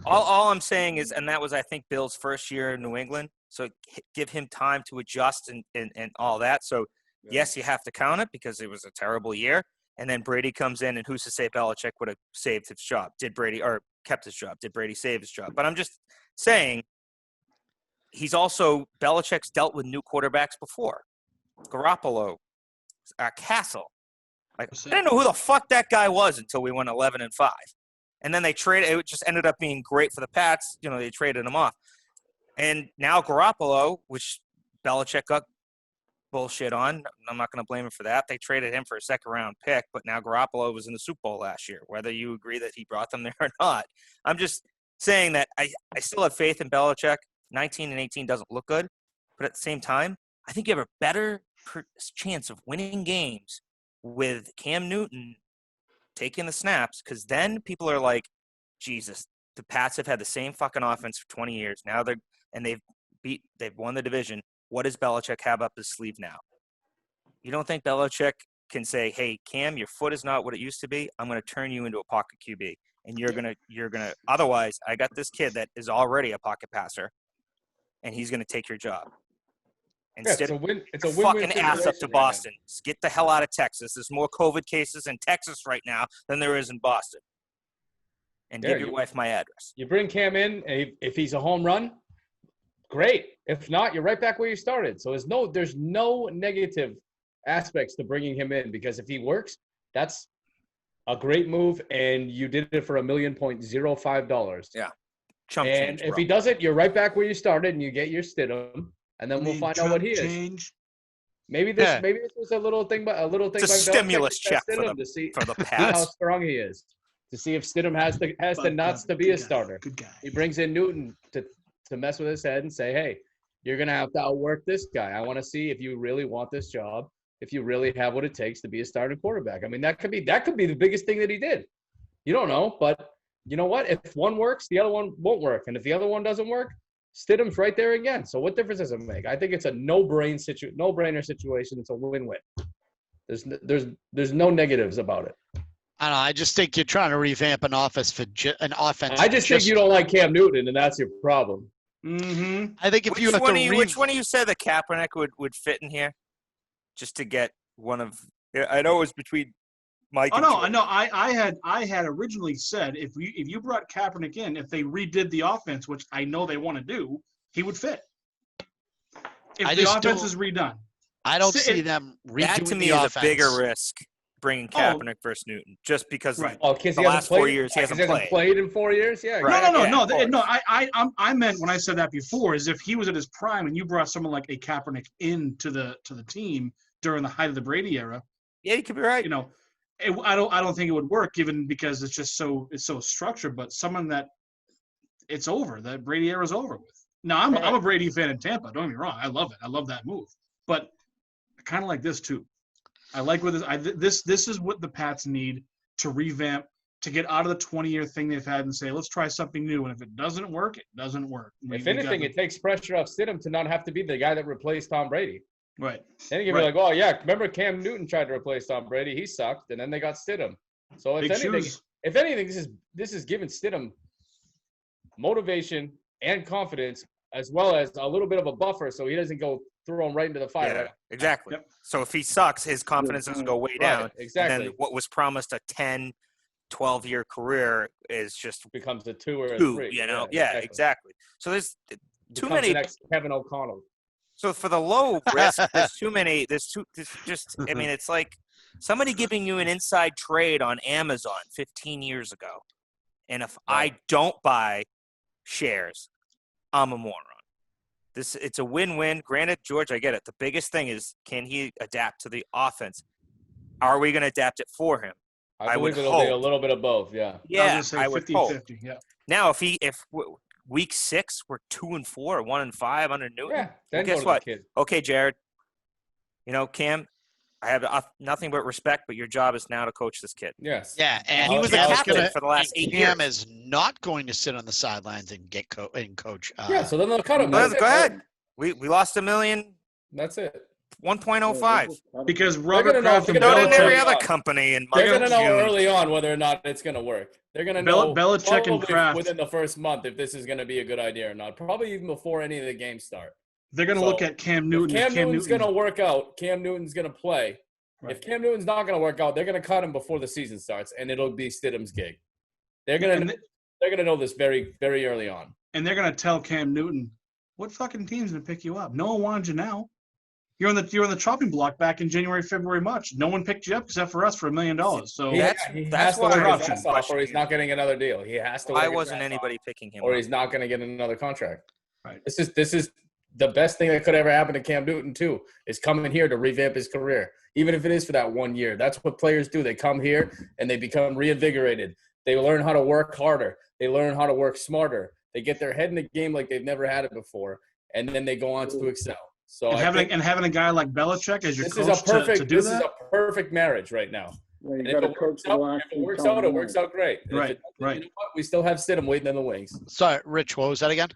All I'm saying is, and that was, I think, Bill's first year in New England, so give him time to adjust and all that. So, yes, you have to count it because it was a terrible year. And then Brady comes in, and who's to say Belichick would have saved his job? Kept his job? Did Brady save his job? But I'm just saying Belichick's dealt with new quarterbacks before. Garoppolo, Castle. I didn't know who the fuck that guy was until we went 11-5. And then they traded. It just ended up being great for the Pats. They traded him off. And now Garoppolo, which Belichick got bullshit on. I'm not going to blame him for that. They traded him for a second-round pick, but now Garoppolo was in the Super Bowl last year, whether you agree that he brought them there or not. I'm just saying that I still have faith in Belichick. 19 and 18 doesn't look good, but at the same time, I think you have a better chance of winning games with Cam Newton taking the snaps, because then people are like, Jesus, the Pats have had the same fucking offense for 20 years. Now they've won the division. What does Belichick have up his sleeve now? You don't think Belichick can say, hey, Cam, your foot is not what it used to be. I'm going to turn you into a pocket QB. And you're going to, otherwise, I got this kid that is already a pocket passer, and he's going to take your job. Instead of fucking ass up to Boston. Get the hell out of Texas. There's more COVID cases in Texas right now than there is in Boston. And give your wife my address. You bring Cam in, and if he's a home run, great. If not, you're right back where you started. So there's no negative aspects to bringing him in, because if he works, that's a great move, and you did it for $1,000,005. Yeah. Chump change, if he does it, you're right back where you started, and you get your Stidham, and then we'll find out what he is. Maybe this was a little thing, It's a stimulus check for the Pats. How strong he is. To see if Stidham has the nuts to be a starter. Good guy. He brings in Newton to mess with his head and say, hey, you're going to have to outwork this guy. I want to see if you really want this job, if you really have what it takes to be a starting quarterback. I mean, that could be the biggest thing that he did. You don't know, but you know what? If one works, the other one won't work. And if the other one doesn't work, Stidham's right there again. So what difference does it make? I think it's a no-brainer situation. It's a win-win. There's no negatives about it. I don't know. I just think you're trying to revamp an offense. I just think you don't like Cam Newton, and that's your problem. Mm-hmm. I think if which one of you said that Kaepernick would fit in here, just to get one of? I know it was between Mike. I had originally said if you brought Kaepernick in, if they redid the offense, which I know they want to do, he would fit. If the offense is redone, I don't see them redoing that to me the is offense. a bigger risk. Bringing Kaepernick versus Newton, just because the last 4 years he hasn't played in 4 years. Yeah, right. No. I meant when I said that before is if he was at his prime and you brought someone like a Kaepernick into the team during the height of the Brady era. Yeah, you could be right. You know, I don't think it would work because it's so structured. But someone that it's over, that Brady era is over with. Now I'm a Brady fan in Tampa. Don't get me wrong, I love it. I love that move. But I kind of like this too. I like what this is what the Pats need to revamp, to get out of the 20-year thing they've had and say, let's try something new. And if it doesn't work, it doesn't work. If anything, it takes pressure off Stidham to not have to be the guy that replaced Tom Brady. Right. Then you can be like, oh, yeah, remember Cam Newton tried to replace Tom Brady. He sucked, and then they got Stidham. So if anything, this is giving Stidham motivation and confidence, as well as a little bit of a buffer so he doesn't go thrown right into the fire. Yeah, exactly. Yep. So if he sucks, his confidence doesn't go way down. Exactly. And then what was promised a 10, 12-year career is just becomes a 2 or a 3. You know? Yeah, exactly. So there's too many. The next Kevin O'Connell. So for the low risk, there's too many. I mean, it's like somebody giving you an inside trade on Amazon 15 years ago. And if I don't buy shares, I'm a moron. It's a win-win. Granted, George, I get it. The biggest thing is, can he adapt to the offense? Are we going to adapt it for him? I believe it'll be a little bit of both. Yeah. Yeah, I would hope. 50-50, yeah. Now, if week 6 we're 2-4, 1-5 under Newton, then well, guess what? Okay, Jared. You know, Cam, I have nothing but respect, but your job is now to coach this kid. Yes. Yeah, and he was a captain for the last 8 years. Cam is not going to sit on the sidelines and coach. So then they'll cut him. Go ahead. We lost $1 million. That's it. 1.05. Because Robert Kraft and Belichick, Belichick, every other company, and they're going to know early on whether or not it's going to work. They're going to know Belichick and Kraft within the first month if this is going to be a good idea or not. Probably even before any of the games start. They're going to look at Cam Newton. Cam Newton's going to work out. Cam Newton's going to play. Right. If Cam Newton's not going to work out, they're going to cut him before the season starts, and it'll be Stidham's gig. They're going to know this very, very early on. And they're going to tell Cam Newton, what fucking team's going to pick you up? No one wanted you now. You're on the chopping block back in January, February, March. No one picked you up except for us for $1 million. So that's why or he's not getting another deal. He has to. Why wasn't anybody picking him? Or he's not going to get another contract. Right. This is the best thing that could ever happen to Cam Newton too is coming here to revamp his career, even if it is for that 1 year. That's what players do. They come here and they become reinvigorated. They learn how to work harder. They learn how to work smarter. They get their head in the game like they've never had it before, and then they go on to excel. So having a guy like Belichick as your coach to do that? This is a perfect marriage right now. Yeah, you And got if to coach it works out, it works out great. And Right, if it doesn't, right. You know what? We still have Stidham waiting in the wings. Sorry, Rich, what was that again?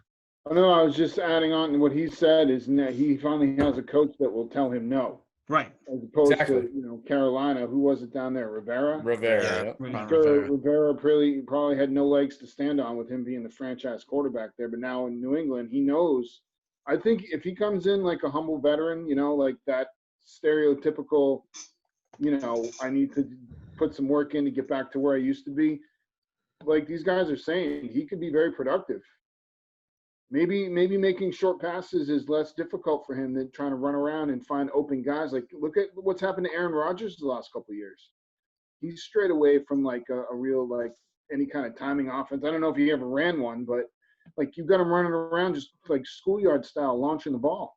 Oh, no, I was just adding on to what he said is that he finally has a coach that will tell him no. Right. As opposed to, Carolina, who was it down there? Rivera? Rivera. Rivera probably had no legs to stand on with him being the franchise quarterback there. But now in New England, he knows. I think if he comes in like a humble veteran, like that stereotypical, I need to put some work in to get back to where I used to be. Like these guys are saying, he could be very productive. Maybe making short passes is less difficult for him than trying to run around and find open guys. Like, look at what's happened to Aaron Rodgers the last couple of years. He's strayed away from like a real like any kind of timing offense. I don't know if he ever ran one, but like you've got him running around just like schoolyard style, launching the ball.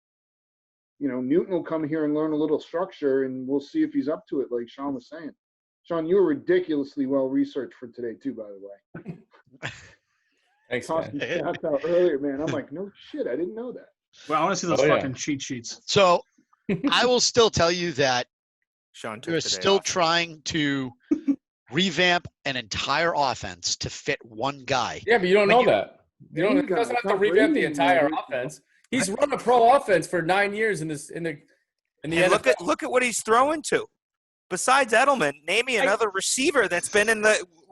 Newton will come here and learn a little structure, and we'll see if he's up to it, like Sean was saying. Sean, you were ridiculously well researched for today too, by the way. Thanks, Tossed the stats out earlier, man. I'm like, no shit, I didn't know that. Well, I want to see those fucking cheat sheets. So I will still tell you that Sean they're still trying to revamp an entire offense to fit one guy. Yeah, but you don't know that. He doesn't have to revamp the entire offense. He's run a pro offense for 9 years in the NFL. Look at what he's throwing to. Besides Edelman, name me another receiver that's been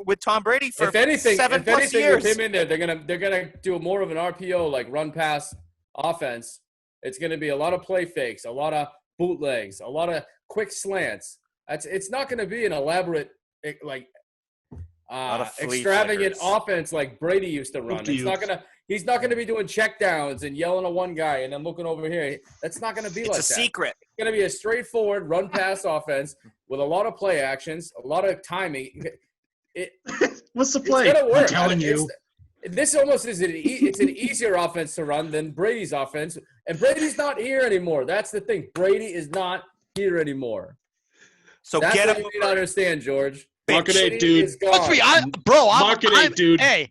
with Tom Brady for 7+ years. With him in there, they're gonna do more of an RPO, like run pass offense. It's gonna be a lot of play fakes, a lot of bootlegs, a lot of quick slants. It's not gonna be an elaborate extravagant offense like Brady used to run. He's not gonna be doing check downs and yelling at one guy and then looking over here. That's not gonna be like that. It's a secret. It's gonna be a straightforward run pass offense with a lot of play actions, a lot of timing. What's the play? It's gonna work. I'm telling you. This almost is it's an easier offense to run than Brady's offense, and Brady's not here anymore. That's the thing. Brady is not here anymore. So that's get what him. you need to understand, George. Market 8, dude. Market 8, dude. Hey,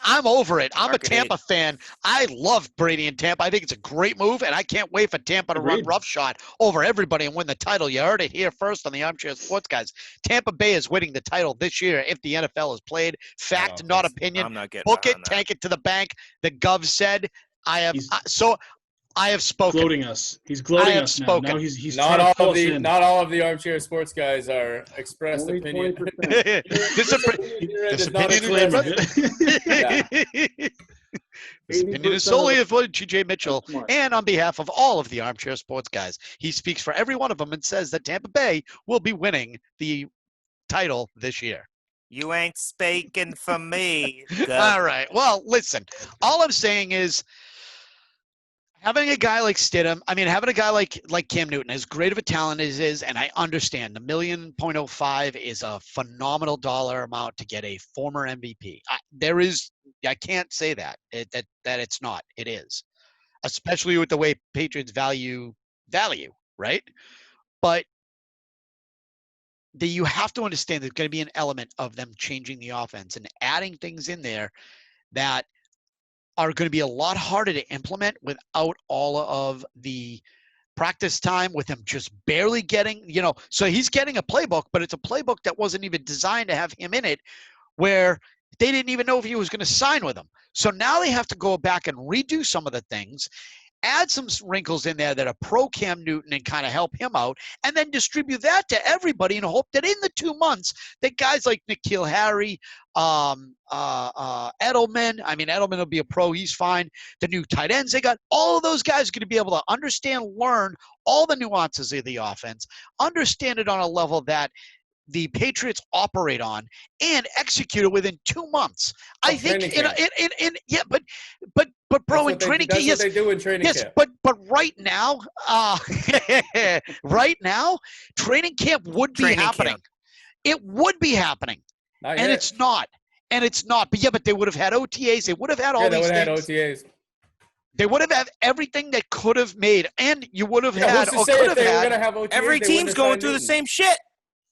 I'm over it. I'm a Tampa fan. I love Brady in Tampa. I think it's a great move, and I can't wait for Tampa to run roughshod over everybody and win the title. You heard it here first on the Armchair Sports Guys. Tampa Bay is winning the title this year if the NFL is played. Fact, not opinion. I'm not getting Book it, tank it to the bank. The Gov said. I have spoken. He's gloating us now. Now he's not all of the Armchair Sports Guys are expressed opinion. This opinion is solely of TJ Mitchell, and on behalf of all of the Armchair Sports Guys. He speaks for every one of them and says that Tampa Bay will be winning the title this year. You ain't speaking for me. All right. Well, listen. All I'm saying is, having a guy like Stidham, having a guy like Cam Newton, as great of a talent as is, and I understand the $1.05 million is a phenomenal dollar amount to get a former MVP. I can't say that it's not. It is, especially with the way Patriots value, right? But you have to understand there's going to be an element of them changing the offense and adding things in there that are going to be a lot harder to implement without all of the practice time, with him just barely getting, so he's getting a playbook, but it's a playbook that wasn't even designed to have him in it, where they didn't even know if he was going to sign with them. So now they have to go back and redo some of the things, add some wrinkles in there that are pro Cam Newton and kind of help him out, and then distribute that to everybody and hope that in the 2 months that guys like N'Keal Harry, Edelman, Edelman will be a pro, he's fine. The new tight ends they got, all of those guys are going to be able to understand, learn all the nuances of the offense, understand it on a level that the Patriots operate on, and execute it within 2 but bro, in training camp, yes, what they do in training camp. But right now, training camp would be happening. It would be happening, and it's not. But they would have had OTAs. They would have had all these things. They would have had OTAs. They would have had everything they could have made, and you would have had who's to or say could if have they were had. gonna have OTAs, Every they team's wouldn't have going signed through the Newton. same shit.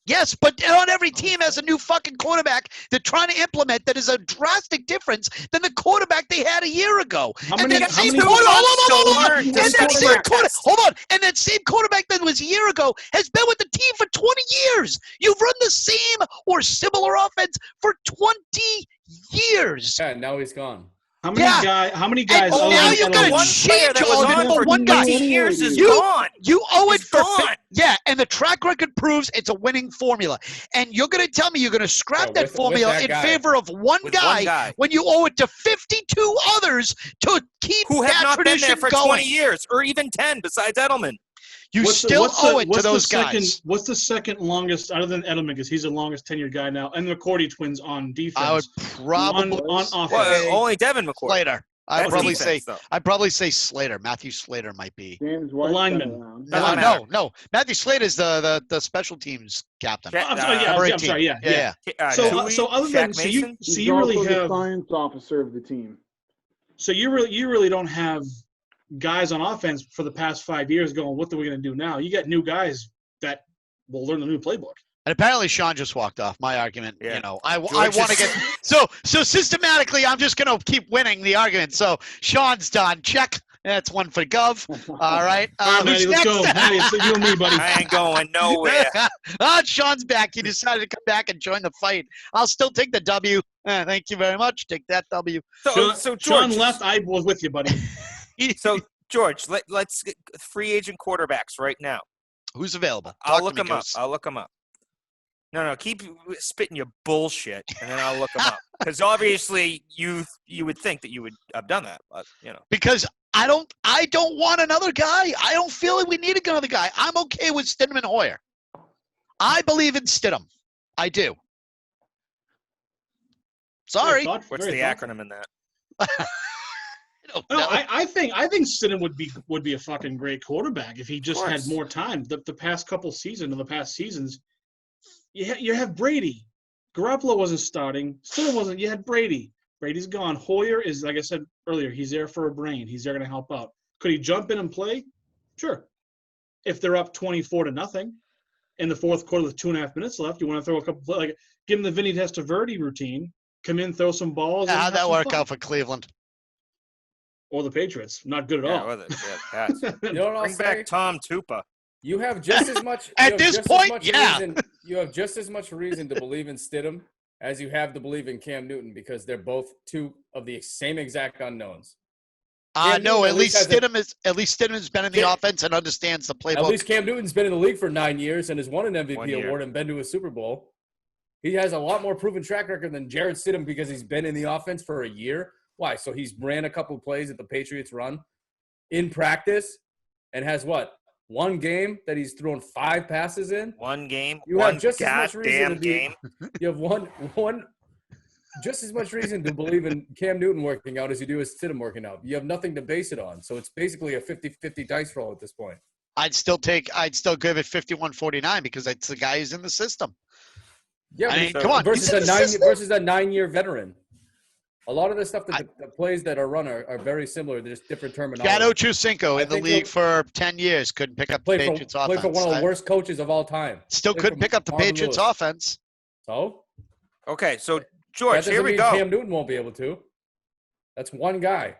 Yes, but on every team has a new fucking quarterback they're trying to implement that is a drastic difference than the quarterback they had a year ago. How And many- that how same many- quarterback, to hold on. learn And to that study same their quarterback, test. hold on. And that same quarterback that was a year ago has been with the team for 20 years. You've run the same or similar offense for 20 years. Yeah, now he's gone. How many guys? And other now than you're gonna Edelman- one player change that was all of it on for for one guy. 20 years is You- gone. You owe it It's for gone. yeah, and the track record proves it's a winning formula. And you're going to tell me you're going to scrap Yeah, that with formula that in guy. favor of one With one guy guy when you owe it to 52 others to keep who have that not been tradition there for going. 20 years or even 10 besides Edelman. You still owe it to those guys. What's the second longest, other than Edelman, because he's the longest tenured guy now, and the McCourty twins on defense? I would probably on offense. Well, only Devin McCourt. Slater. I'd That's probably defense, say though. I'd probably say Slater. Matthew Slater might be. James White's lineman. been around. Doesn't matter. No. Matthew Slater is the special teams captain. Ja- I'm sorry, yeah, Number I'm 18. sorry, yeah. So So other than Shaq so you Mason? He's really also the have science officer of the team. so you really don't have guys on offense for the past 5 years going, what are we going to do now? You got new guys that will learn the new playbook. And apparently Sean just walked off. My argument, Yeah. I George want to is- get so systematically. I'm just gonna keep winning the argument. So Sean's done. Check. That's one for Gov. All right. All right, Who's Matty, let's go. next? Matty, it's you and me, buddy. I ain't going nowhere. Sean's back. He decided to come back and join the fight. I'll still take the W. Thank you very much. Take that W. So Sean George, left. I was with you, buddy. So George, let's get free agent quarterbacks right now. Who's available? I'll Talk look to me, them up. Goose. I'll look them up. No, keep spitting your bullshit, and then I'll look them up. Because obviously you would think that you would have done that, but Because I don't want another guy. I don't feel like we need another guy. I'm okay with Stidham and Hoyer. I believe in Stidham. I do. Sorry. What's the acronym in that? don't No, know. I think Stidham would be a fucking great quarterback if he just had course. more time. The past couple seasons, or the past seasons, you have Brady. Garoppolo wasn't starting. Stidham wasn't. You had Brady. Brady's gone. Hoyer is, like I said earlier, he's there for a brain. He's there going to help out. Could he jump in and play? Sure. If they're up 24-0 in the fourth quarter with 2.5 minutes left, you want to throw a couple, like give him the Vinny Testaverde routine. Come in, throw some balls. and How'd have that some work fun. out for Cleveland? Or the Patriots. Not good at all. Yeah, Pats. You know what I'll Bring say? back Tom Tupa. You have just as much At this point, yeah. You have just as much reason to believe in Stidham as you have to believe in Cam Newton because they're both two of the same exact unknowns. Cam No. Newton At least has Stidham's been in the Cam- offense and understands the At playbook. least Cam Newton's been in the league for 9 years and has won an 1 MVP year. award and been to a Super Bowl. He has a lot more proven track record than Jarrett Stidham because he's been in the offense for a year. Why? So he's ran a couple of plays that the Patriots run in practice and has what? One game that he's thrown 5 passes in? One game. You one have just as much reason goddamn to be, game. You have one just as much reason to believe in Cam Newton working out as you do as Stidham working out. You have nothing to base it on. So it's basically a 50-50 dice roll at this point. I'd still give it 51-49 because it's the guy who's in the system. Yeah, I mean, but come on. versus he's in the system. versus a 9-year veteran. A lot of the stuff that the plays that are run are very similar. They're just different terminology. Shadow Chusinko I in the think league he'll- for 10 years. Couldn't pick up the Played Patriots for offense. one of the worst coaches of all time. Still Played couldn't for pick up the Marvin Patriots Lewis. offense. So Okay, so that George, doesn't here we mean go. Cam Newton won't be able to. That's one guy.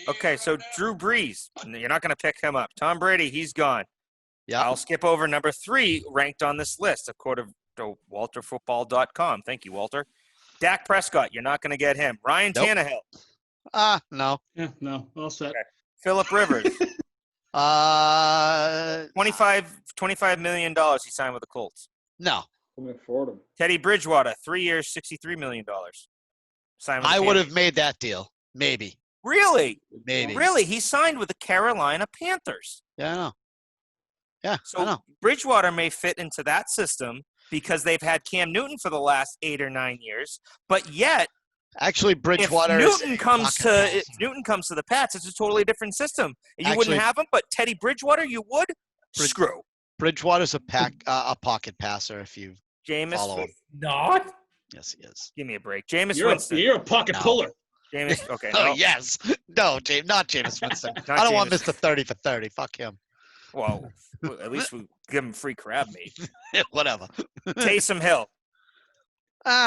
Okay, so Drew Brees, you're not going to pick him up. Tom Brady, he's gone. Yeah. I'll skip over number 3 ranked on this list, according to WalterFootball.com. Thank you, Walter. Dak Prescott, you're not going to get him. Ryan Nope. Tannehill, No. Yeah, no, all set. Okay. Phillip Rivers, Uh, $25 million he signed with the Colts. no. I'm gonna afford him. Teddy Bridgewater, 3 years, $63 million. Signed with the I would have Panthers. made that deal. Maybe. Really? Maybe. Really? He signed with the Carolina Panthers. Yeah, I know. Yeah, I So know. Bridgewater may fit into that system because they've had Cam Newton for the last 8 or 9 years. But yet, Actually, if Bridgewater Newton comes fucking to the Pats, it's a totally different system. You Actually- wouldn't have him, but Teddy Bridgewater, you would. Brid- Screw. Bridgewater's a pocket passer. If you Jameis, follow him. Not? Yes, he is. give me a break. Jameis You're Winston. a pocket No. puller. Jameis. Okay. Oh, No. yes. No, James, not Jameis Winston. Not I don't want Jameis. Mr. 30 for 30. Fuck him. Well, at least we give him free crab meat. Whatever. Taysom Hill,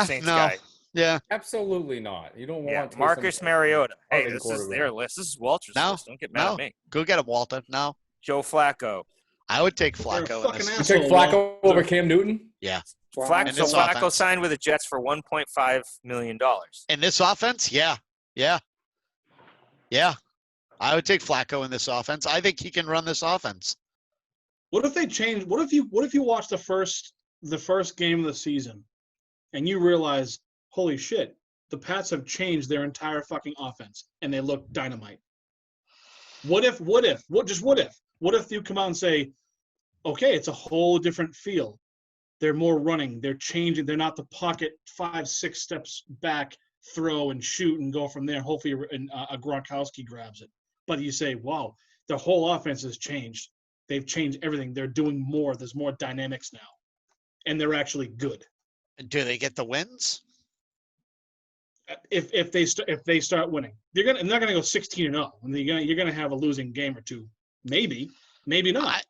Saints no. guy. Yeah. Absolutely not. You don't Yeah, want Taysom Marcus Hill. Mariota. Hey, Starting this is quarterback. their list. This is Walter's No, list. Don't get mad no. at me. Go get him, Walter. No. Joe Flacco. I would take They're a Flacco in fucking this. You asshole. take Flacco Walter. over Cam Newton? Yeah. Flacco, In so this Flacco offense. signed with the Jets for $1.5 million. In this offense? Yeah. Yeah. Yeah. I would take Flacco in this offense. I think he can run this offense. What if they change? What if you watch the first game of the season, and you realize, holy shit, the Pats have changed their entire fucking offense, and they look dynamite. What if you come out and say, okay, it's a whole different feel. They're more running. They're changing. They're not the pocket 5-6 steps back, throw and shoot and go from there. Hopefully a Gronkowski grabs it. But you say, wow, the whole offense has changed. They've changed everything. They're doing more. There's more dynamics now. And they're actually good. Do they get the wins? If they start winning. They're not gonna go 16-0. You're gonna have a losing game or two. Maybe not.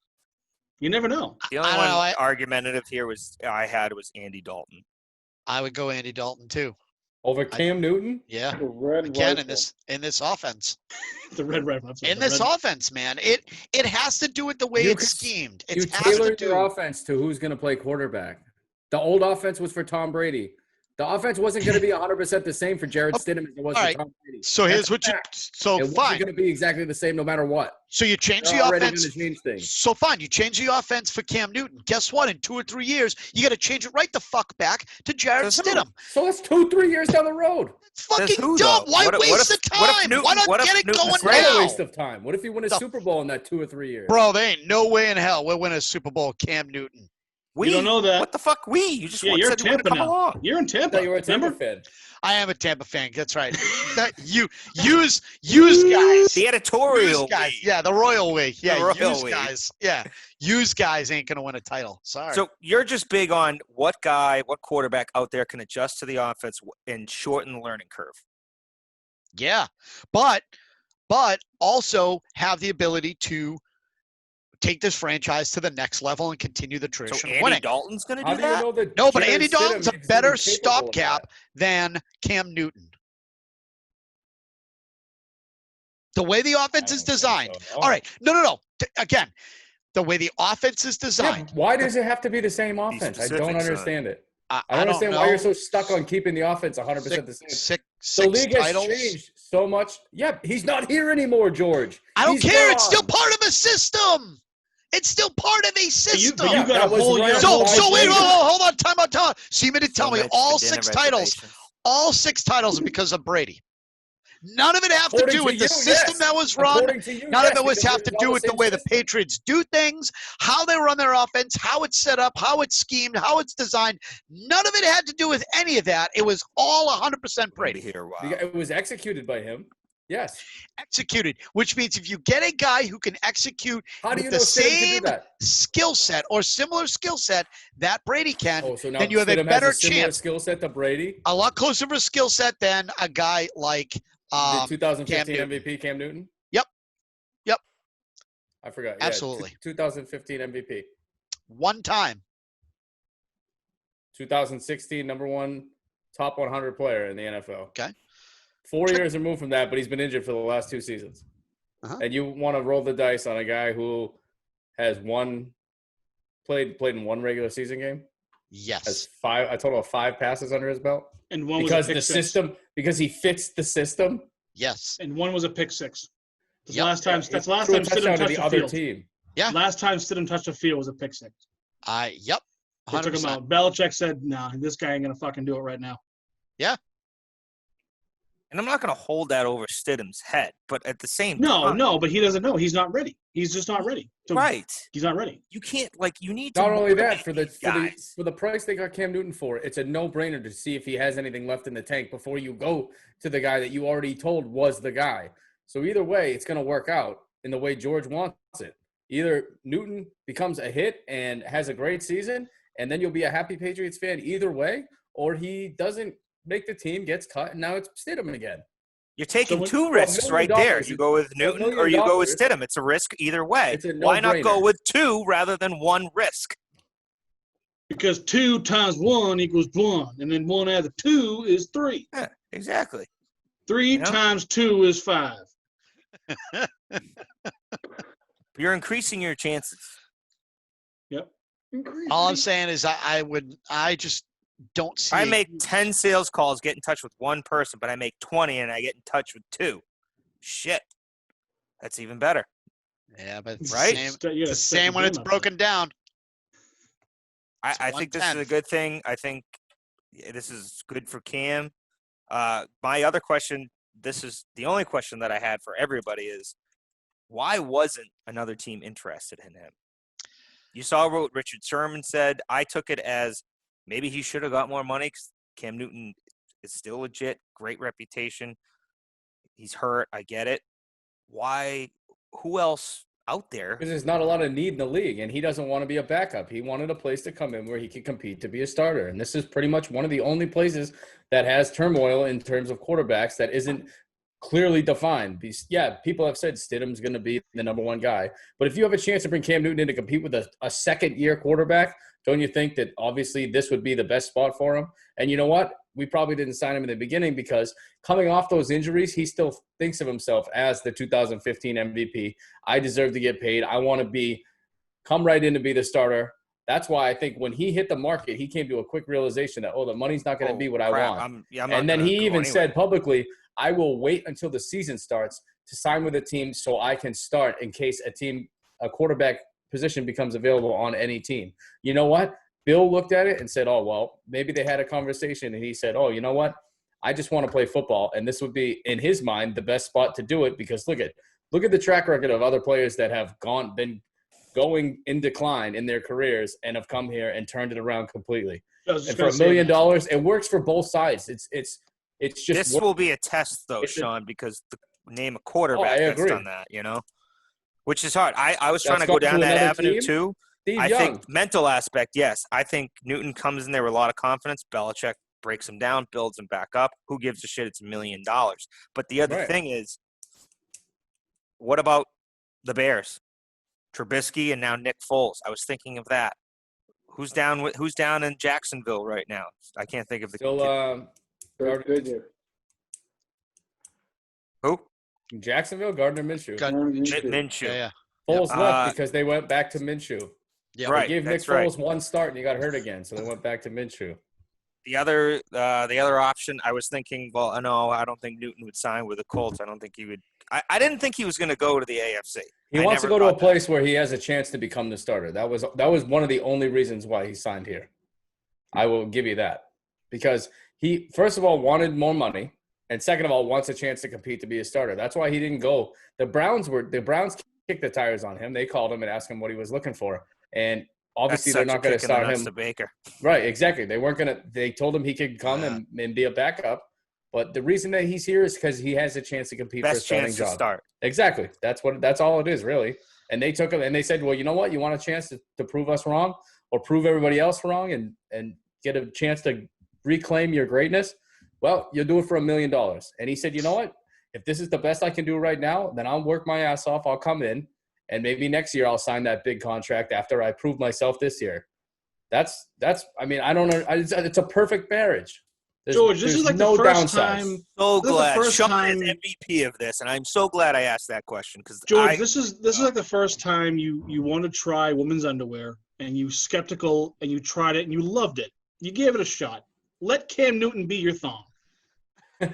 You never know. The only one argumentative here was Andy Dalton. I would go Andy Dalton too. Over Cam Newton? Yeah. The red Again, rifle. in this offense. The red rifle. In this offense, man. It has to do with the way it's schemed. You tailored your offense to who's going to play quarterback. The old offense was for Tom Brady. The offense wasn't going to be 100% the same for Jared Stidham as it was for Tom Brady. So here's what it wasn't going to be exactly the same no matter what. So you change They're the already offense. going to change things. So fine, you change the offense for Cam Newton. Guess what? In 2 or 3 years, you got to change it right the fuck back to Jared Stidham. So that's 2-3 years down the road. It's fucking dumb. Why waste the time? Why not get it going It's not a now? waste of time. What if you win a Super Bowl in that 2 or 3 years? Bro, there ain't no way in hell we'll win a Super Bowl with Cam Newton. You don't know that. What the fuck? You just you're in said you wanted to Tampa come now. along. You're in Tampa. You were a Tampa fan. I am a Tampa fan. That's right. Use guys. The editorial. Use guys. we. Yeah, the royal way. Yeah, The royal use we. guys. Yeah, use guys ain't gonna win a title. Sorry. So you're just big on what quarterback out there can adjust to the offense and shorten the learning curve. Yeah, but also have the ability to take this franchise to the next level and continue the tradition So of Andy winning. Dalton's going to How do do you that? know that? No, but Jared Andy Dalton's a Stidham is better even capable of stopgap that? than Cam Newton. The way the offense is designed. So. All right. No. Again, the way the offense is designed. Yeah, why does it have to be the same offense? I don't specific, understand it. I I don't understand know. why you're so stuck on keeping the offense 100% the same. Six The league has titles. changed so much. Yeah, he's not here anymore, George. I don't He's care. It's still gone. part of a system. It's still part of a system. But you got that a was whole right year. on So Why wait, Brady? hold on, time out. So you mean to tell me much all for dinner 6 titles, reservations. all 6 titles are because of Brady? None of it have to According do to with the you, system yes. that was run. According to you, None yes, of it was because have it to was do all with the same way the system. Patriots do things, how they run their offense, how it's set up, how it's schemed, how it's designed. None of it had to do with any of that. It was all 100% Brady. Here, wow. It was executed by him. Yes. Executed, which means if you get a guy who can execute How do you with know the Stidham can same do that? skill set or similar skill set that Brady can, Oh, so now then you have a Stidham better has a similar chance. skill set to Brady. A lot closer of a skill set than a guy like The Cam 2015 Newton. MVP Cam Newton. Yep. I forgot. Absolutely. Yeah, 2015 MVP. One time. 2016 number 1 top 100 player in the NFL. Okay. 4 years removed from that, but he's been injured for the last 2 seasons. Uh-huh. And you want to roll the dice on a guy who has played in 1 regular season game, Yes. has a total of 5 passes under his belt, And one because was a pick six. because he fits the system. Yes. And one was a pick six. That's Yep. last time. He That's last threw a time touchdown Stidham to touched the the other field. team. Yeah. Last time Stidham touched the field was a pick six. Yep. They took him 100%. out. Belichick said, "Nah, this guy ain't gonna fucking do it right now." And I'm not going to hold that over Stidham's head, but at the same time. No, but he doesn't know. He's not ready. He's just not ready. So Right. He's not ready. You can't, you need to. Not only that, motivate these guys. for the price they got Cam Newton for, it's a no-brainer to see if he has anything left in the tank before you go to the guy that you already told was the guy. So either way, it's going to work out in the way George wants it. Either Newton becomes a hit and has a great season, and then you'll be a happy Patriots fan either way, or he doesn't make the team, gets cut, and now it's Stidham again. You're taking two risks right there. You go with Newton or you go with Stidham. It's a risk either way. Why not go with two rather than one risk? Because 2 times 1 equals 1, and then 1 out of 2 is 3. Yeah, exactly. 3 times 2 is 5. You're increasing your chances. Yep. All I'm saying is I just don't see. I make 10 sales calls, get in touch with one person, but I make 20 and I get in touch with 2. Shit. That's even better. Yeah, but right? It's the same when it's broken down. I think this is a good thing. I think this is good for Cam. My other question, this is the only question that I had for everybody is, why wasn't another team interested in him? You saw what Richard Sherman said. I took it as maybe he should have got more money because Cam Newton is still legit, great reputation. He's hurt. I get it. Why? Who else out there? Because there's not a lot of need in the league, and he doesn't want to be a backup. He wanted a place to come in where he could compete to be a starter. And this is pretty much one of the only places that has turmoil in terms of quarterbacks that isn't clearly defined. Yeah, people have said Stidham's going to be the number one guy. But if you have a chance to bring Cam Newton in to compete with a second-year quarterback, don't you think that obviously this would be the best spot for him? And you know what? We probably didn't sign him in the beginning because coming off those injuries, he still thinks of himself as the 2015 MVP. I deserve to get paid. I want to come right in to be the starter. That's why I think when he hit the market, he came to a quick realization that, the money's not going to be what I want. And then he even said publicly, I will wait until the season starts to sign with a team so I can start in case a quarterback position becomes available on any team. You know what? Bill looked at it and said, maybe they had a conversation. And he said, you know what? I just want to play football. And this would be, in his mind, the best spot to do it because look at the track record of other players that have been going in decline in their careers and have come here and turned it around completely. And for $1 million, it works for both sides. It's just this will be a test though, Sean, because name a quarterback that's done that, which is hard. I was trying to go down that avenue too. I think mental aspect, yes. I think Newton comes in there with a lot of confidence. Belichick breaks him down, builds him back up. Who gives a shit? It's $1 million. But the other thing is, what about the Bears? Trubisky and now Nick Foles. I was thinking of that. Who's down in Jacksonville right now? I can't think of the Gardner. Who? In Jacksonville, Gardner Minshew. Minshew. Yeah. Foles left because they went back to Minshew. Yeah, right. They gave Nick Foles one start and he got hurt again, so they went back to Minshew. The other option, I was thinking, no, I don't think Newton would sign with the Colts. I don't think he would. I didn't think he was going to go to the AFC. He wants to go to a place where he has a chance to become the starter. That was one of the only reasons why he signed here. I will give you that. Because he, first of all, wanted more money, and second of all, wants a chance to compete to be a starter. That's why he didn't go. The Browns kicked the tires on him. They called him and asked him what he was looking for. And obviously they're not going to start him. Baker. Right, exactly. They told him he could come and be a backup. But the reason that he's here is because he has a chance to compete for a starting job. To start. Exactly. That's all it is, really. And they took him and they said, well, you know what? You want a chance to prove us wrong or prove everybody else wrong and get a chance to reclaim your greatness? Well, you'll do it for $1 million. And he said, you know what? If this is the best I can do right now, then I'll work my ass off. I'll come in. And maybe next year I'll sign that big contract after I prove myself this year. That's. I mean, I don't know. It's a perfect marriage. George, this is like the first time. So glad Sean is MVP of this, and I'm so glad I asked that question because George, this is like the first time you want to try women's underwear and you skeptical and you tried it and you loved it. You gave it a shot. Let Cam Newton be your thong. You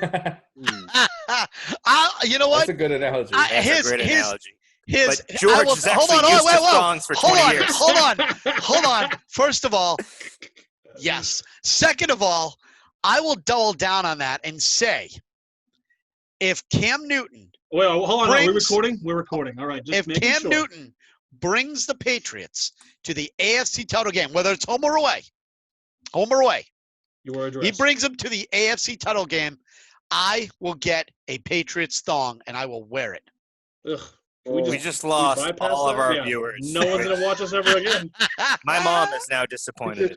know what? That's a good analogy. That's a great analogy. But George is actually used to thongs for 20 years. Hold on. First of all, yes. Second of all, I will double down on that and say, if Cam Newton Well, hold on. Are we recording? We're recording. All right. If Cam Newton brings the Patriots to the AFC title game, whether it's home or away, you were addressed. He brings them to the AFC title game, I will get a Patriots thong and I will wear it. Ugh. We just lost all of our viewers. No one's going to watch us ever again. My mom is now disappointed.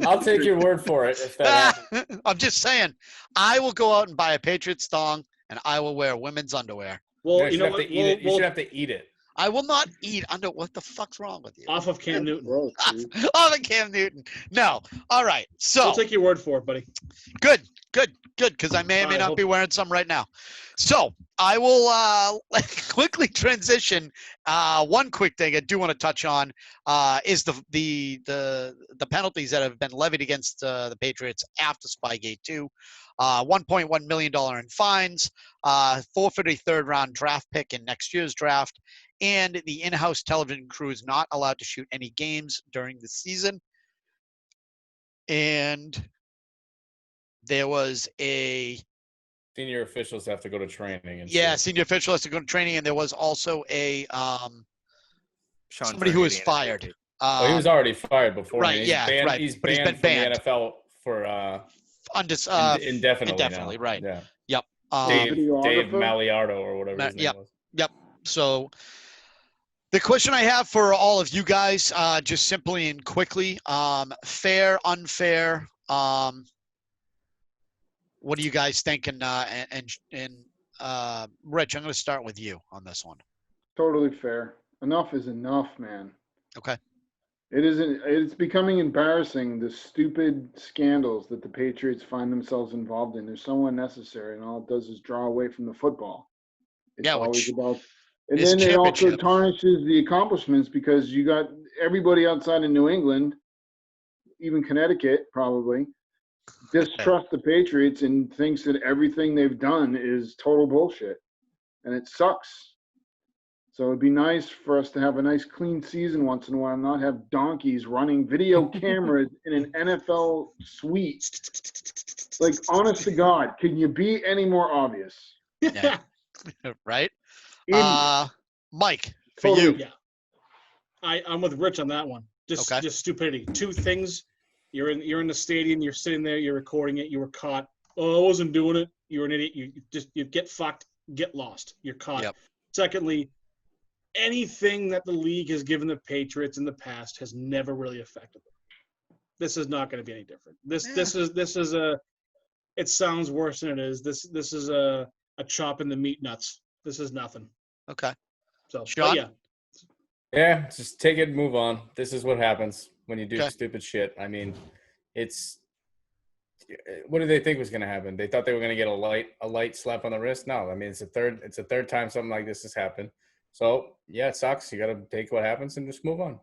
I'll take your word for it if that happens. I'm just saying, I will go out and buy a Patriots thong, and I will wear women's underwear. Well, you know what? You should have to eat it. I will not eat under. What the fuck's wrong with you? Off of Cam Newton. Off of Cam Newton. No. All right. So I'll take your word for it, buddy. Good. Because I may or may not be wearing some right now. So I will quickly transition. One quick thing I do want to touch on is the penalties that have been levied against the Patriots after Spygate 2. $1.1 million in fines, forfeited third-round draft pick in next year's draft, and the in-house television crew is not allowed to shoot any games during the season. And there was a senior officials have to go to training. Senior official has to go to training, and there was also a somebody who was fired. He was already fired before. Right? He's Yeah, banned, right. He's but banned he's been from the NFL for indefinitely. Indefinitely, now. right? Yeah. Yep. Dave Maliardo or whatever his name was. Yep. So the question I have for all of you guys, just simply and quickly, fair, unfair. What do you guys think? And Rich, I'm going to start with you on this one. Totally fair. Enough is enough, man. Okay. It's becoming embarrassing, the stupid scandals that the Patriots find themselves involved in. They're so unnecessary, and all it does is draw away from the football. It's always about, and then it also tarnishes the accomplishments because you got everybody outside of New England, even Connecticut probably, distrust the Patriots and thinks that everything they've done is total bullshit, and it sucks. So it'd be nice for us to have a nice clean season once in a while, not have donkeys running video cameras in an NFL suite. Like, honest to God, can you be any more obvious? Yeah. Right? Mike, for Totally. you. Yeah. I'm with Rich on that one. Just stupidity. Two things. You're in the stadium, you're sitting there, you're recording it, you were caught. Oh, I wasn't doing it. You're an idiot. You get fucked, get lost. You're caught. Yep. Secondly, anything that the league has given the Patriots in the past has never really affected them. This is not going to be any different. This is a. It sounds worse than it is. This is a chop in the meat nuts. This is nothing. Okay. So Sean? Yeah, just take it and move on. This is what happens when you do stupid shit. I mean, what did they think was going to happen? They thought they were going to get a light slap on the wrist. No, I mean, it's the third time something like this has happened. So yeah, it sucks. You got to take what happens and just move on.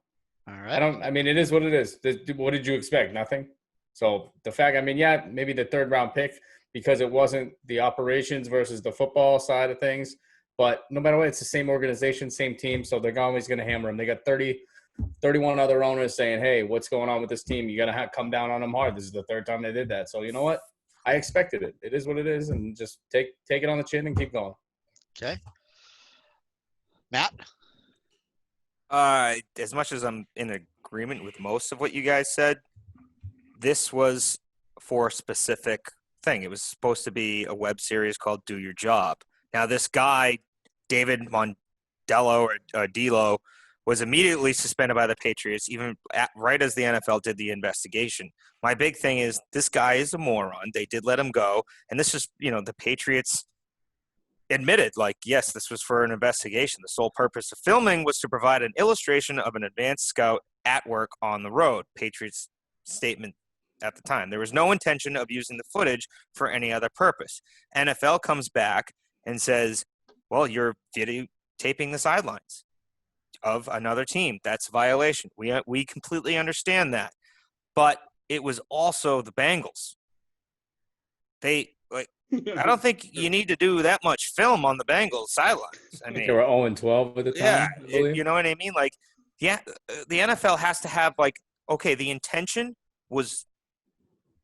All right. It is what it is. What did you expect? Nothing. So the fact, maybe the third round pick because it wasn't the operations versus the football side of things. But no matter what, it's the same organization, same team. So they're always going to hammer them. They got 31 other owners saying, hey, what's going on with this team? You got to come down on them hard. This is the third time they did that. So you know what? I expected it. It is what it is. And just take it on the chin and keep going. Okay. Matt? As much as I'm in agreement with most of what you guys said, this was for a specific thing. It was supposed to be a web series called Do Your Job. Now, this guy, David Mondello or Delo, was immediately suspended by the Patriots, right as the NFL did the investigation. My big thing is this guy is a moron. They did let him go. And this is, the Patriots admitted, yes, this was for an investigation. The sole purpose of filming was to provide an illustration of an advanced scout at work on the road. Patriots statement at the time. There was no intention of using the footage for any other purpose. NFL comes back and says, well, you're videotaping the sidelines of another team. That's a violation. We completely understand that. But it was also the Bengals. I don't think you need to do that much film on the Bengals sidelines. I mean, they were 0-12 at the time. Yeah, you know what I mean? The NFL has to have the intention was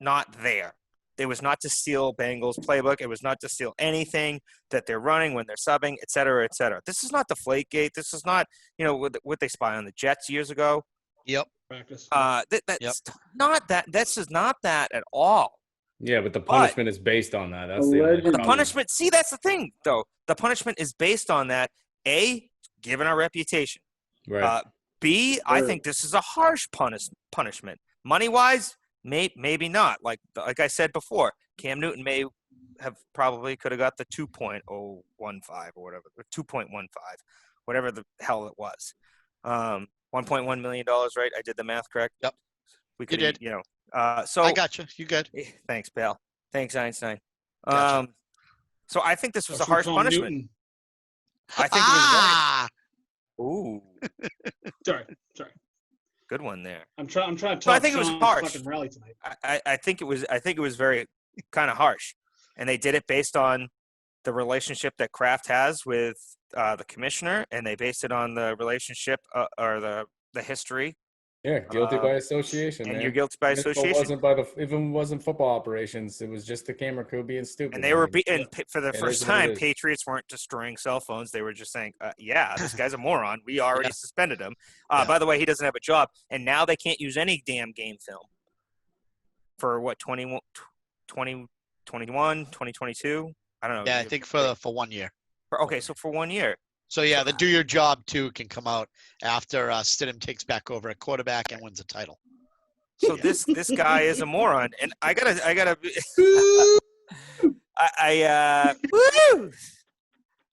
not there. It was not to steal Bengals playbook. It was not to steal anything that they're running when they're subbing, et cetera, et cetera. This is not Deflategate. This is not, what they spy on the Jets years ago. Yep. Practice. Not that. This is not that at all. Yeah, but the punishment is based on that. That's the punishment. See, that's the thing, though. The punishment is based on that, A, given our reputation. Right. B, I think this is a harsh punishment. Money-wise, maybe not. Like I said before, Cam Newton probably could have got the 2.015 or whatever, 2.15, whatever the hell it was. $1.1 million, right? I did the math correct? Yep. We could, did. So I got you. You good? Thanks, pal. Thanks, Einstein. Gotcha. So I think this was a harsh punishment. Newton. I think it was. Ooh. Sorry. Good one there. I'm trying to talk. So I think it was harsh. Fucking rally tonight. I think it was very kind of harsh, and they did it based on the relationship that Kraft has with the commissioner, and they based it on the relationship or the history. Yeah, guilty by association. And man. you're guilty by association. Even wasn't football operations. It was just the camera crew being stupid. And they were beaten for the first time. Patriots weren't destroying cell phones. They were just saying, "Yeah, this guy's a moron. We already suspended him. By the way, he doesn't have a job." And now they can't use any damn game film for what 2021, 2022. I don't know. Yeah, I think for 1 year. So for 1 year. So yeah, the Do Your Job 2 can come out after Stidham takes back over at quarterback and wins a title. So this guy is a moron, and I gotta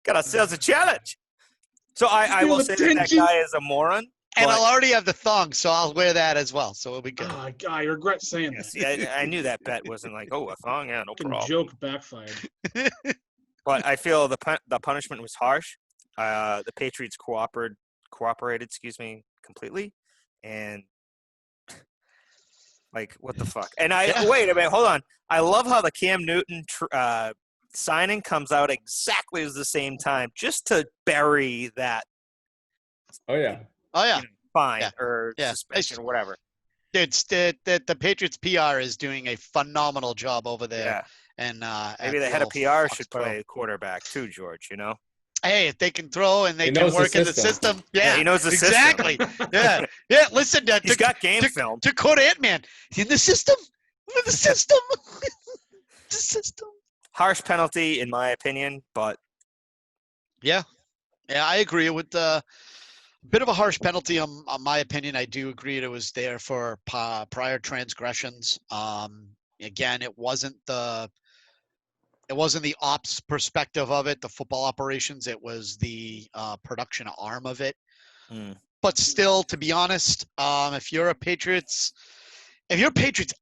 got ourselves a challenge. So I will say that guy is a moron. And I'll already have the thong, so I'll wear that as well. So it'll be good. I regret saying that. See, I knew that bet wasn't like, a thong, yeah, no problem. Joke backfired. But I feel the punishment was harsh. The Patriots cooperated, completely, and like what the fuck? And wait a minute, hold on. I love how the Cam Newton signing comes out exactly at the same time, just to bury that. Oh yeah. Fine or suspension or whatever. It's the Patriots PR is doing a phenomenal job over there. Yeah. And maybe the head of PR should play quarterback too, George. Hey, if they can throw and they can work in the system. Yeah, he knows the system. Yeah. Listen, he's got game film. To quote Ant-Man, in the system. The system. The system. Harsh penalty, in my opinion, but yeah, I agree with the bit of a harsh penalty. On my opinion, I do agree it was there for prior transgressions. Again, it wasn't the ops perspective of it, the football operations. It was the production arm of it. But still, to be honest, if you're Patriots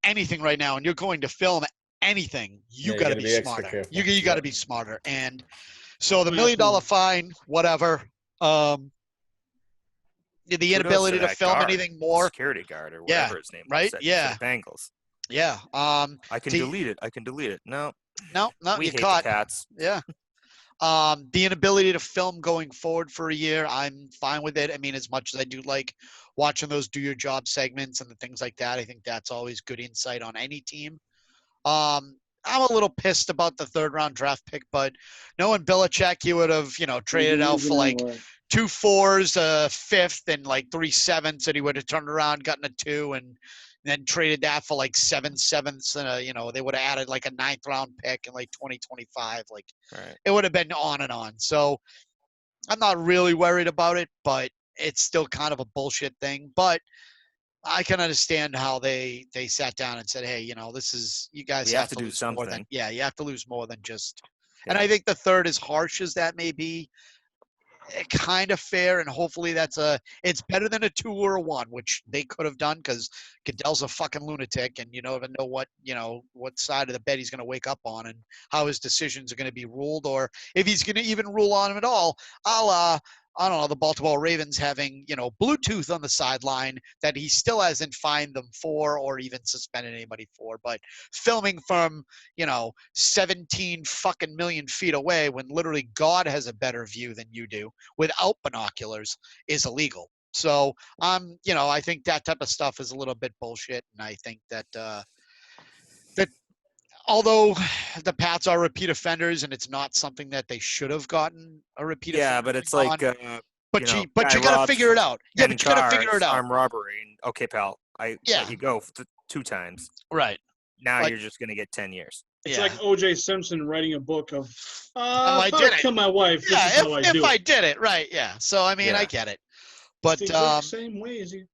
anything right now and you're going to film anything, you got to be smarter. You got to be smarter. And so the $1 million fine, whatever. The inability to film anything more. Security guard or whatever his name was. Right? Yeah. Bengals. Yeah. I can delete it. No, we you hate caught. The cats. Yeah. The inability to film going forward for a year, I'm fine with it. I mean, as much as I do like watching those Do Your Job segments and the things like that, I think that's always good insight on any team. I'm a little pissed about the third round draft pick, but knowing Belichick, he would have, traded out for like 2 4s, a 5th, and like 3 7ths, and he would have turned around, gotten a 2, and then traded that for like 7 7ths, and they would have added like a 9th round pick in like 2025. Like It would have been on and on. So I'm not really worried about it, but it's still kind of a bullshit thing. But I can understand how they sat down and said, hey, this is, you guys have to do something. You have to lose more than just. Yeah. And I think the third, as harsh as that may be, kind of fair, and hopefully it's better than a 2 or a 1, which they could have done, because Goodell's a fucking lunatic, and you never know what side of the bed he's going to wake up on and how his decisions are going to be ruled, or if he's going to even rule on him at all. I don't know, the Baltimore Ravens having, Bluetooth on the sideline that he still hasn't fined them for or even suspended anybody for. But filming from, 17 fucking million feet away when literally God has a better view than you do without binoculars is illegal. So, I think that type of stuff is a little bit bullshit. And I think that although the Pats are repeat offenders and it's not something that they should have gotten a repeat offender. Yeah, but it's like but you got to figure it out. Yeah, but you got to figure it out. Armed robbery. Okay, pal. I let you go 2 times. Right. Now you're just going to get 10 years. It's like O.J. Simpson writing a book of, I if I did it. kill my wife, this Yeah, is how I do if I it. did it, right, yeah. So, I mean, I get it. But, It's the exact same way as you.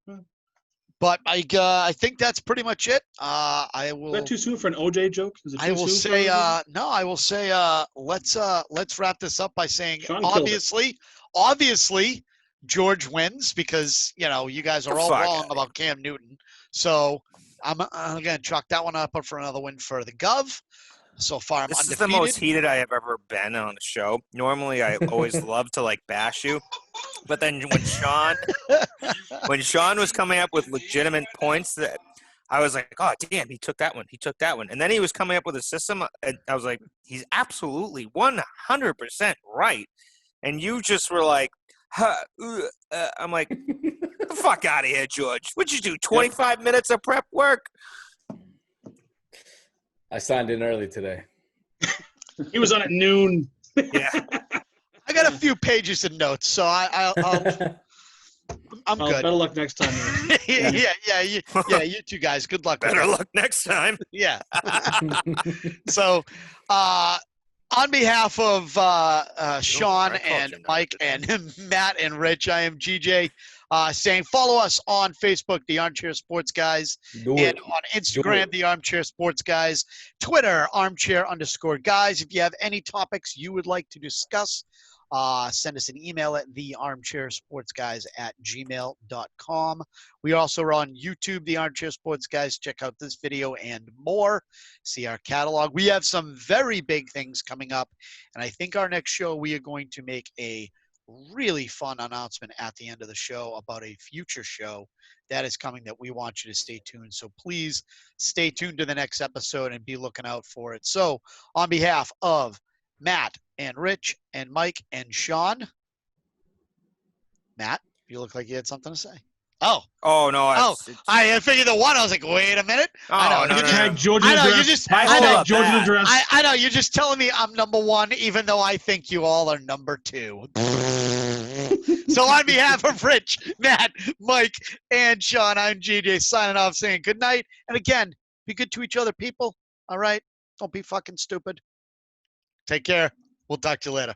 But I think that's pretty much it. I will. Is that too soon for an OJ joke? Is it too I will soon say for no. I will say let's wrap this up by saying Sean killed it. obviously George wins because you guys are all wrong about Cam Newton. So I'm gonna chalk that one up for another win for the Gov. So far, I'm This undefeated. is the most heated I have ever been on a show. Normally, I always love to like bash you, but then when Sean was coming up with legitimate points, that I was like, oh damn, he took that one, and then he was coming up with a system, and I was like, he's absolutely 100% right, and you just were like, I'm like, get the fuck out of here, George. What'd you do? 25 minutes of prep work? I signed in early today. He was on at noon. Yeah. I got a few pages of notes, so I'm good. Better luck next time. You two guys. Good luck. Better luck next time. Yeah. So, on behalf of Sean and Mike and Matt and Rich, I am GJ saying follow us on Facebook, The Armchair Sports Guys, and on Instagram, The Armchair Sports Guys, Twitter, Armchair_Guys. If you have any topics you would like to discuss, send us an email at thearmchairsportsguys@gmail.com. We also are on YouTube, The Armchair Sports Guys. Check out this video and more. See our catalog. We have some very big things coming up, and I think our next show we are going to make a really fun announcement at the end of the show about a future show that is coming that we want you to stay tuned. So please stay tuned to the next episode and be looking out for it. So on behalf of Matt and Rich and Mike and Sean, Matt, you look like you had something to say. I figured the one. I was like, wait a minute. I know you're just telling me I'm number one, even though I think you all are number two. So on behalf of Rich, Matt, Mike, and Sean, I'm GJ signing off saying good night. And again, be good to each other, people. All right? Don't be fucking stupid. Take care. We'll talk to you later.